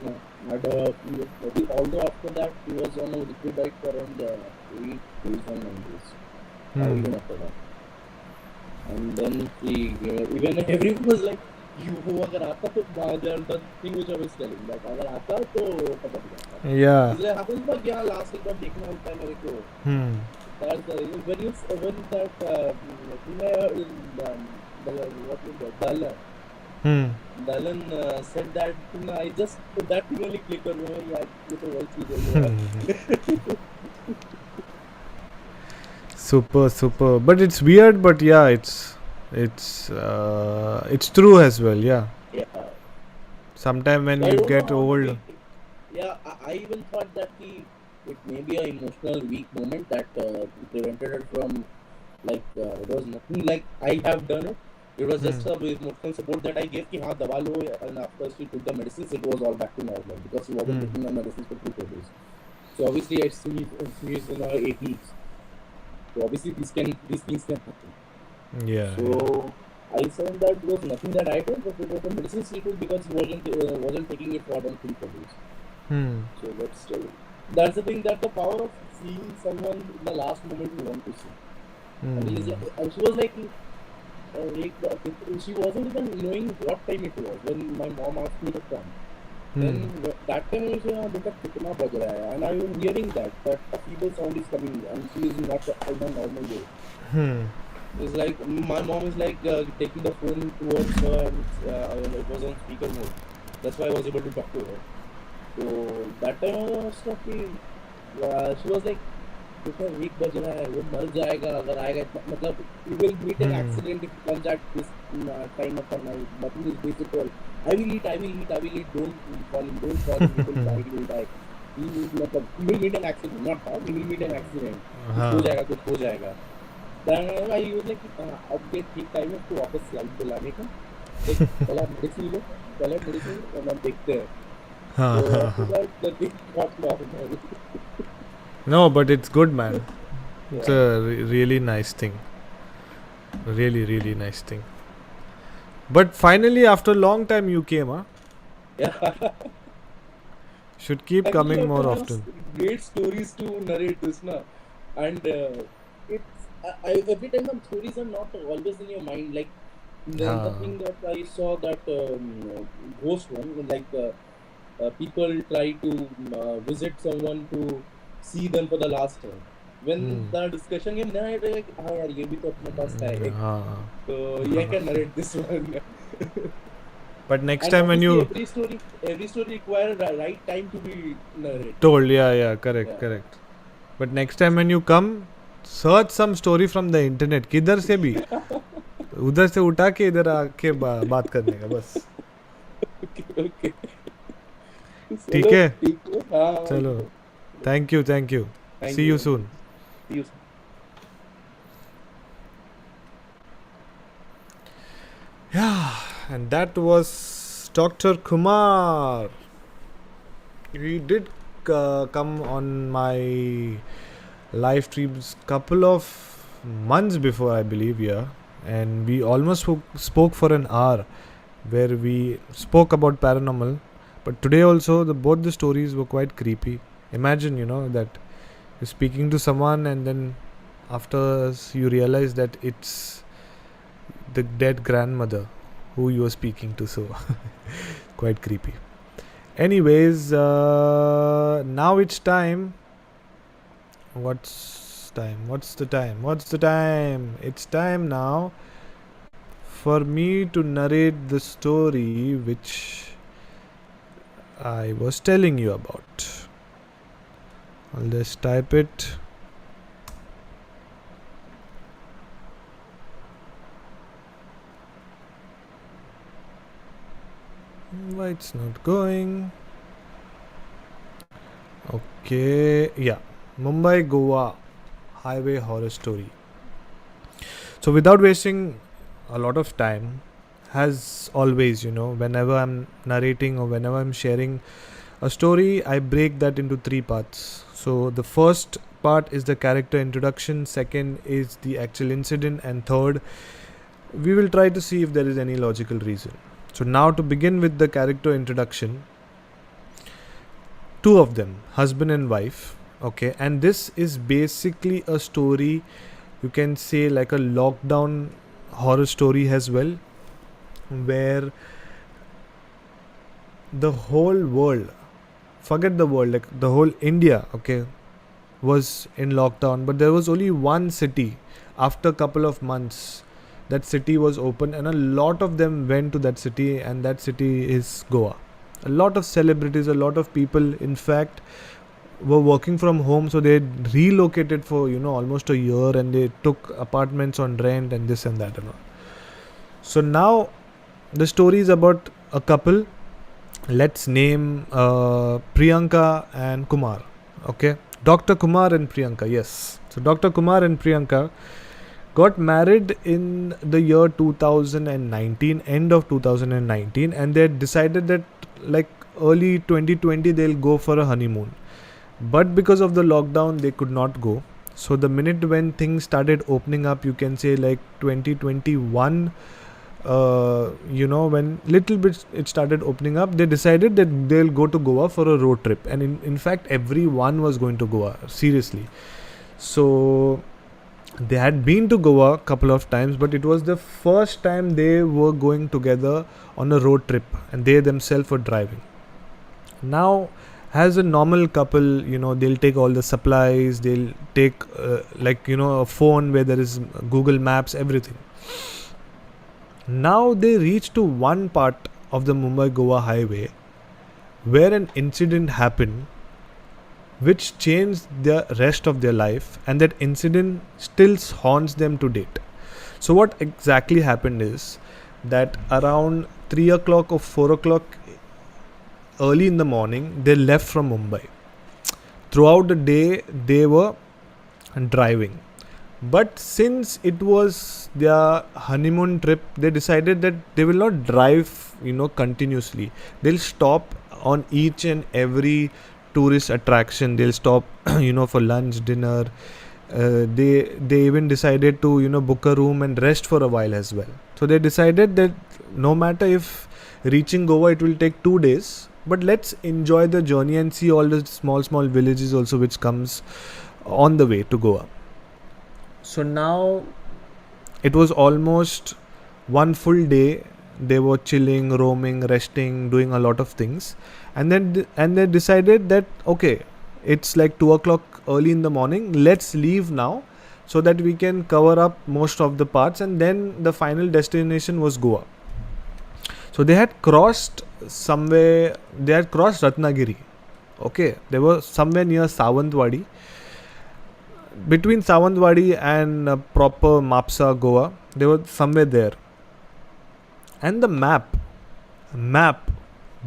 had although after that she was on a liquid diet for around 8 days and 9 days. Even after that. And then even everyone was like, you अगर आता तो the thing which I was telling, that अगर आता तो पता चलता. Yeah. इसलिए हाकुल पर क्या last एक बार देखना होता है मेरे को. That's the when that Dalan said that thing, I just that thing only clicked on me. Yeah, ये तो वही चीज़ है. Super. But it's weird, but yeah, it's true as well. Yeah. Yeah. Sometime when I you don't get know, old. Yeah, I even thought that it may be an emotional weak moment that prevented it from, like it was nothing like I have done it. It was just a emotional support that I gave कि हाँ दवा लो, and after she took the medicines, it was all back to normal, because she wasn't taking the medicines for 2 days. So obviously she's in her 80s. So obviously these things can happen. Yeah. So I said that it was nothing that I did, but it was the medicine she took because he wasn't taking it for around 3 days. So but still, that's the thing, that the power of seeing someone in the last moment you want to see. And she was like, she wasn't even knowing what time it was when my mom asked me to come. Then that time I said, "Beta, कितना बज रहा है?" And I was hearing that a feeble sound is coming, and she is not in a normal way. It's like my mom is like taking the phone towards her, and it was on speaker mode. That's why I was able to talk to her. So that time I was talking. She was like, "Beta, 1 बज रहा है, वो मर जाएगा अगर आएगा, मतलब you will meet an accident if it comes at this time of the night. Nothing is basically, I will eat, don't fall in, he will die. He will meet an accident, not that, he will meet an accident. कुछ हो जाएगा. Then I was like, अब ये ठीक time है तो वापस light बुलाने का. पहला मेडिसिन लो, और हम देखते हैं. So the thing got normal. No, but it's good, man. It's a really nice thing. Really nice thing. But finally, after a long time, you came, huh? Yeah. Should keep coming more often. Great stories to narrate this, na. And every time the stories are not always in your mind. Like the thing that I saw, that ghost one, like people try to visit someone to see them for the last time. When the discussion came, then I was like, "हाँ यार, ये भी तो अपने पास है." So I can narrate this one. But next And time when you every story requires the right time to be narrated. told, yeah, correct. But next time when you come, search some story from the internet, किधर से भी. उधर से उठा के इधर आके बात करने का बस. ओके. ठीक है. हाँ. चलो. Thank you. Thank See you you. soon. See you soon. Yeah, and that was Dr. Kumar. He did come on my live streams couple of months before, I believe, yeah. And we almost spoke for an hour, where we spoke about paranormal. But today also, both the stories were quite creepy. Imagine, that you're speaking to someone and then after you realize that it's the dead grandmother who you are speaking to. So, quite creepy. Anyways, now it's time. What's the time? It's time now for me to narrate the story which I was telling you about. I'll just type it. Why it's not going? Okay, yeah. Mumbai Goa highway horror story. So without wasting a lot of time, as always, whenever I'm narrating or whenever I'm sharing a story, I break that into 3 parts. So the first part is the character introduction, second is the actual incident, and third, we will try to see if there is any logical reason. So now to begin with the character introduction, 2 of them, husband and wife, okay, and this is basically a story, you can say like a lockdown horror story as well, where the whole world, forget the world, like the whole India, okay, was in lockdown, but there was only one city after a couple of months. That city was open and a lot of them went to that city, and that city is Goa. A lot of celebrities, a lot of people, in fact, were working from home, so they relocated for almost a year, and they took apartments on rent and this and that and all. So now the story is about a couple. Let's name Priyanka and Kumar. Okay, Dr. Kumar and Priyanka. Yes. So Dr. Kumar and Priyanka got married in the year 2019, end of 2019, and they decided that like early 2020 they'll go for a honeymoon. But because of the lockdown, they could not go. So the minute when things started opening up, you can say like 2021, when little bit it started opening up, they decided that they'll go to Goa for a road trip. And in fact, everyone was going to Goa, seriously. So they had been to Goa a couple of times, but it was the first time they were going together on a road trip, and they themselves were driving. Now, as a normal couple, they'll take all the supplies, they'll take a phone where there is Google Maps, everything. Now they reach to one part of the Mumbai-Goa highway where an incident happened which changed the rest of their life, and that incident still haunts them to date. So what exactly happened is that around 3 o'clock or 4 o'clock early in the morning, they left from Mumbai. Throughout the day, they were driving. But since it was their honeymoon trip, they decided that they will not drive, continuously. They'll stop on each and every tourist attraction. They'll stop, for lunch, dinner. They even decided to, book a room and rest for a while as well. So they decided that no matter if reaching Goa, it will take 2 days, but let's enjoy the journey and see all the small villages also which comes on the way to Goa. So now it was almost one full day. They were chilling, roaming, resting, doing a lot of things, and they decided that okay, it's like 2 o'clock early in the morning. Let's leave now so that we can cover up most of the parts, and then the final destination was Goa. So they had crossed somewhere. They had crossed Ratnagiri. Okay, they were somewhere near Sawantwadi. between Sawantwadi and proper Mapsa, Goa. They were somewhere there. And the map,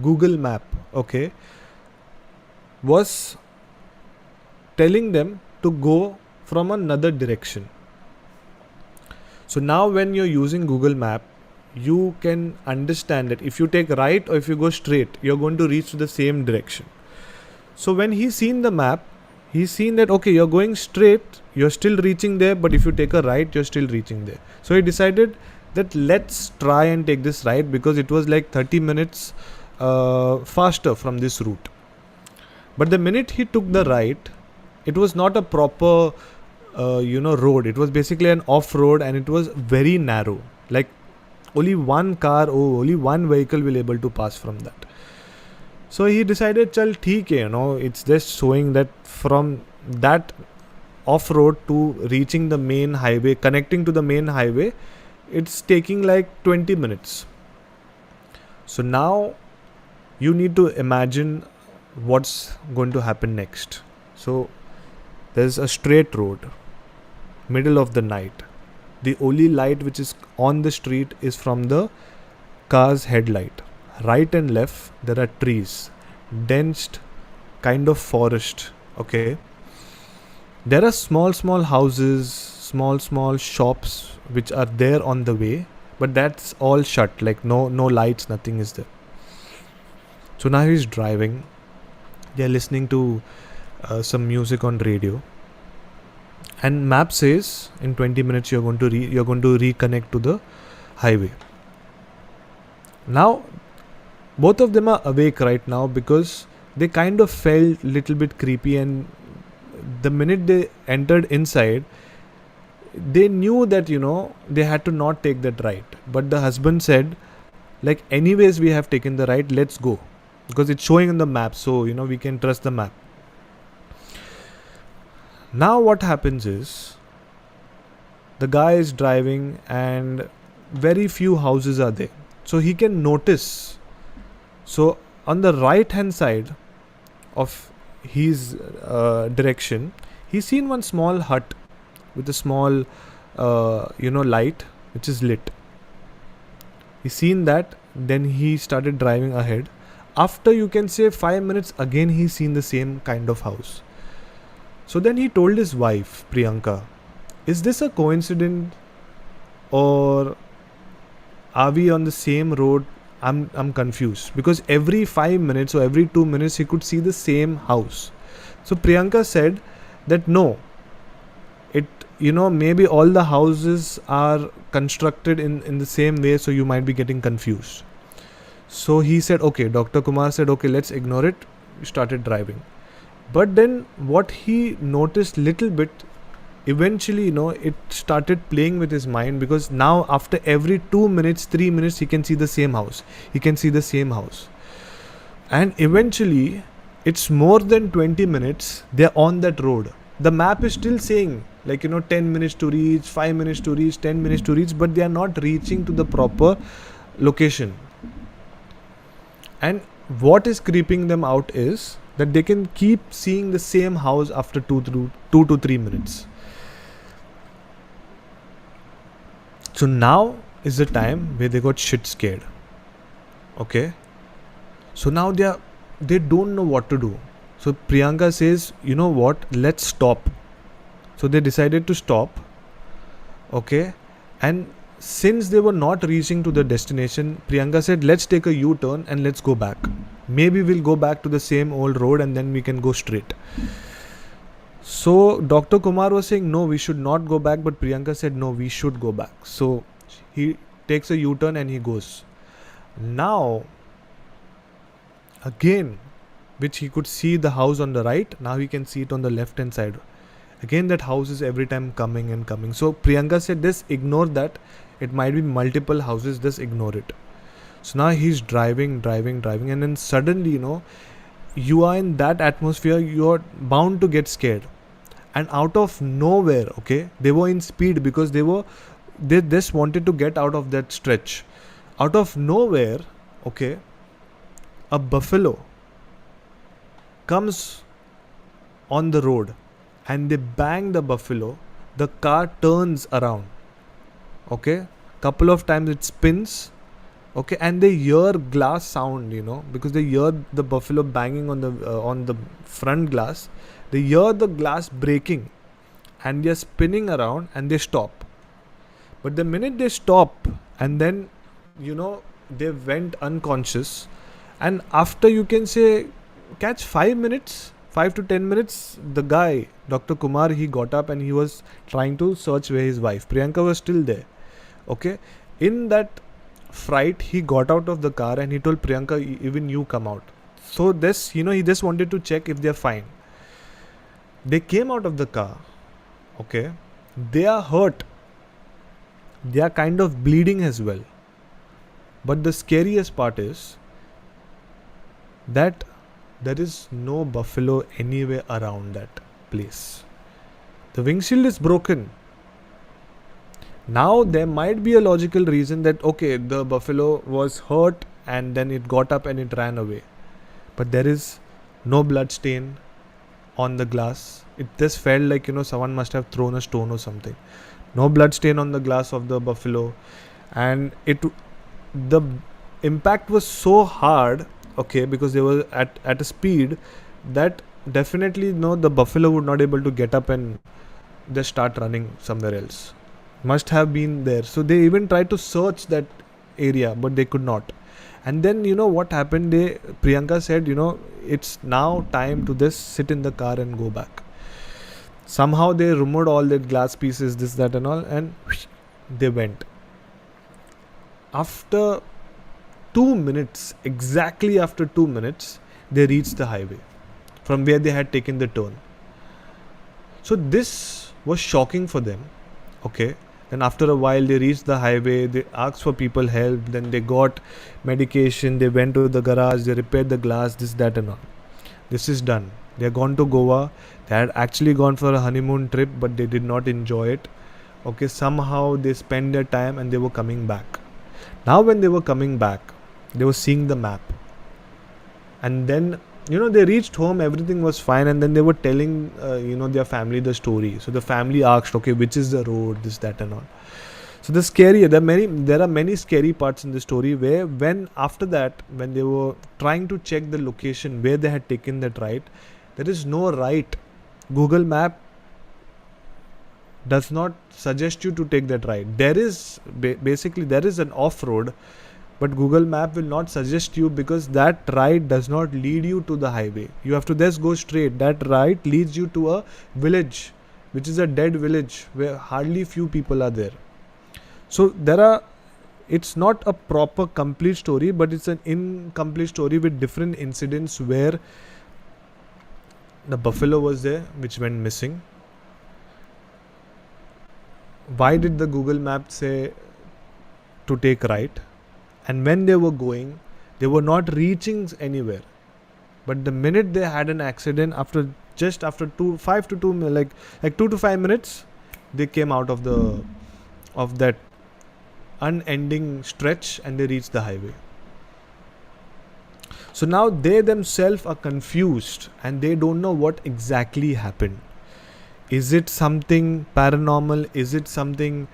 Google map, okay, was telling them to go from another direction. So now when you're using Google map, you can understand that if you take right or if you go straight, you're going to reach to the same direction. So when he's seen the map, he's seen that, okay, you're going straight, you're still reaching there, but if you take a right, you're still reaching there. So he decided that let's try and take this right, because it was like 30 minutes faster from this route. But the minute he took the right, it was not a proper road. It was basically an off-road, and it was very narrow. Like only one car or only one vehicle will able to pass from that. So he decided, chal theek hai, it's just showing that from that off-road to reaching the main highway, connecting to the main highway, it's taking like 20 minutes. So now you need to imagine what's going to happen next. So there's a straight road, middle of the night. The only light which is on the street is from the car's headlight. Right and left there are trees, dense kind of forest, okay. There are small houses, small shops which are there on the way, but that's all shut, like no lights, nothing is there. So now he's driving. They're listening to some music on radio, and map says in 20 minutes you're going to reconnect to the highway. Now both of them are awake right now, because they kind of felt little bit creepy, and the minute they entered inside, they knew that they had to not take that right. But the husband said, like, anyways we have taken the right, let's go, because it's showing on the map, so we can trust the map. Now what happens is, the guy is driving and very few houses are there, so he can notice. So on the right hand side of his direction, he's seen one small hut with a small light which is lit. He's seen that, then he started driving ahead. After, you can say, 5 minutes, again he's seen the same kind of house. So then he told his wife, Priyanka, is this a coincidence, or are we on the same road? I'm confused, because every 5 minutes or every 2 minutes he could see the same house. So Priyanka said that no, it maybe all the houses are constructed in the same way, so you might be getting confused. So he said, okay, Dr. Kumar said, okay, let's ignore it. We started driving. But then what he noticed little bit, eventually, it started playing with his mind, because now after every 2 minutes, 3 minutes, he can see the same house. He can see the same house. And eventually, it's more than 20 minutes, they're on that road. The map is still saying, like, 10 minutes to reach, 5 minutes to reach, 10 minutes to reach, but they are not reaching to the proper location. And what is creeping them out is that they can keep seeing the same house after 2 to 3 minutes. So now is the time where they got shit scared. Okay. So now they don't know what to do. So Priyanka says, you know what, let's stop. So they decided to stop. Okay. And since they were not reaching to the destination, Priyanka said, let's take a U-turn and let's go back. Maybe we'll go back to the same old road and then we can go straight. So Dr. Kumar was saying, no, we should not go back. But Priyanka said, no, we should go back. So he takes a U-turn and he goes. Now, again, which he could see the house on the right. Now he can see it on the left hand side. Again, that house is every time coming and coming. So Priyanka said, just ignore that. It might be multiple houses. Just ignore it. So now he's driving. And then suddenly, you are in that atmosphere. You're bound to get scared. And out of nowhere, okay, they were in speed because they just wanted to get out of that stretch. Out of nowhere, okay, a buffalo comes on the road and they bang the buffalo, the car turns around. Okay, couple of times it spins. Okay, and they hear glass sound, because they hear the buffalo banging on the front glass. They hear the glass breaking, and they're spinning around, and they stop. But the minute they stop, and then they went unconscious, and after, you can say, catch 5 to 10 minutes, the guy, Dr. Kumar, he got up and he was trying to search where his wife Priyanka was still there. Okay, in that fright, he got out of the car and he told Priyanka, even you come out. So this, he just wanted to check if they're fine. They came out of the car. Okay, they are hurt, they are kind of bleeding as well. But the scariest part is that there is no buffalo anywhere around that place. The windshield is broken. Now there might be a logical reason that, okay, the buffalo was hurt and then it got up and it ran away. But there is no blood stain on the glass. It just felt like, someone must have thrown a stone or something. No blood stain on the glass of the buffalo. And the impact was so hard, okay, because they were at a speed that definitely, the buffalo would not able to get up and just start running somewhere else. Must have been there. So they even tried to search that area, but they could not. And then what happened, Priyanka said, it's now time to just sit in the car and go back. Somehow they removed all that glass pieces, this, that and all, and they went. After 2 minutes, exactly after 2 minutes, they reached the highway from where they had taken the turn. So this was shocking for them. Okay. Then after a while, they reached the highway, they asked for people help, then they got medication, they went to the garage, they repaired the glass, this, that and all. This is done. They had gone to Goa. They had actually gone for a honeymoon trip, but they did not enjoy it. Okay, somehow they spent their time and they were coming back. Now when they were coming back, they were seeing the map. And then, they reached home, everything was fine, and then they were telling, their family the story. So the family asked, okay, which is the road, this, that and all. So there are many scary parts in the story where after that, when they were trying to check the location where they had taken that right, there is no right. Google Map does not suggest you to take that right. There is basically there is an off-road, but Google Map will not suggest you because that right does not lead you to the highway. You have to just go straight. That right leads you to a village, which is a dead village where hardly few people are there. So it's not a proper complete story, but it's an incomplete story with different incidents where the buffalo was there, which went missing. Why did the Google Map say to take right? And when they were going, they were not reaching anywhere. But the minute they had an accident, after 2 to 5 minutes, they came out of that unending stretch and they reached the highway. So now they themselves are confused and they don't know what exactly happened. Is it something paranormal? Is it something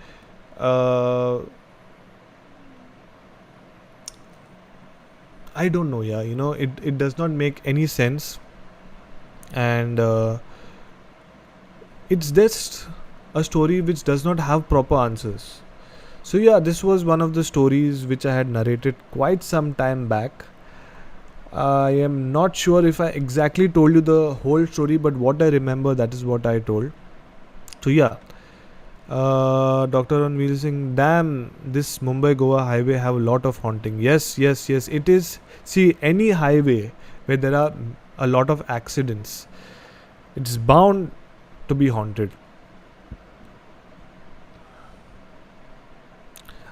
I don't know, it does not make any sense, and it's just a story which does not have proper answers. So this was one of the stories which I had narrated quite some time back. I am not sure if I exactly told you the whole story, but what I remember, that is what I told. So Dr. on Wheel saying, damn, this Mumbai-Goa highway have a lot of haunting. Yes, it is. See, any highway where there are a lot of accidents, it's bound to be haunted.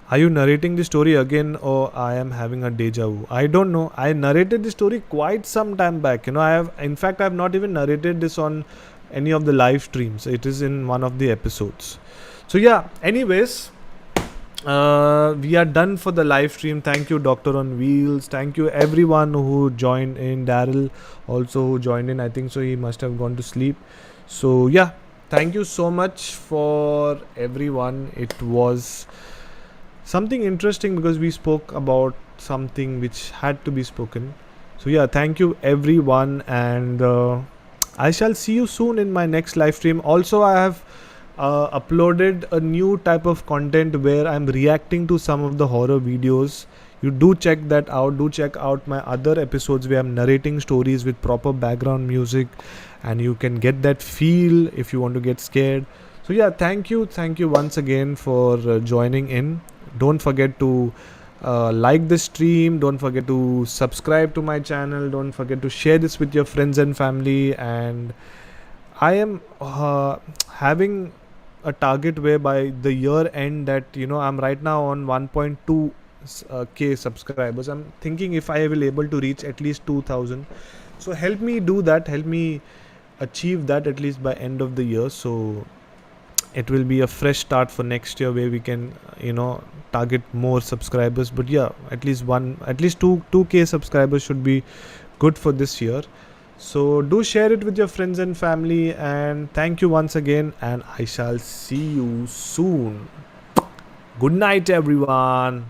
Are you narrating the story again, or I am having a deja vu? I don't know. I narrated the story quite some time back. I have not even narrated this on any of the live streams. It is in one of the episodes. So anyways, we are done for the live stream. Thank you, Doctor on Wheels. Thank you everyone who joined in. Daryl also who joined in. I think so he must have gone to sleep. So yeah, thank you so much for everyone. It was something interesting because we spoke about something which had to be spoken. So yeah, thank you everyone, and I shall see you soon in my next live stream. Also, I have uploaded a new type of content where I'm reacting to some of the horror videos. You do check that out. Do check out my other episodes where I'm narrating stories with proper background music, and you can get that feel if you want to get scared. So yeah, thank you once again for joining in. Don't forget to like the stream, don't forget to subscribe to my channel, don't forget to share this with your friends and family. And I am having a target where by the year end, that I'm right now on 1.2 k subscribers. I'm thinking if I will able to reach at least 2000, so help me do that, help me achieve that at least by end of the year. So it will be a fresh start for next year where we can target more subscribers. But yeah, at least 2k subscribers should be good for this year. So do share it with your friends and family, and thank you once again, and I shall see you soon. Good night everyone.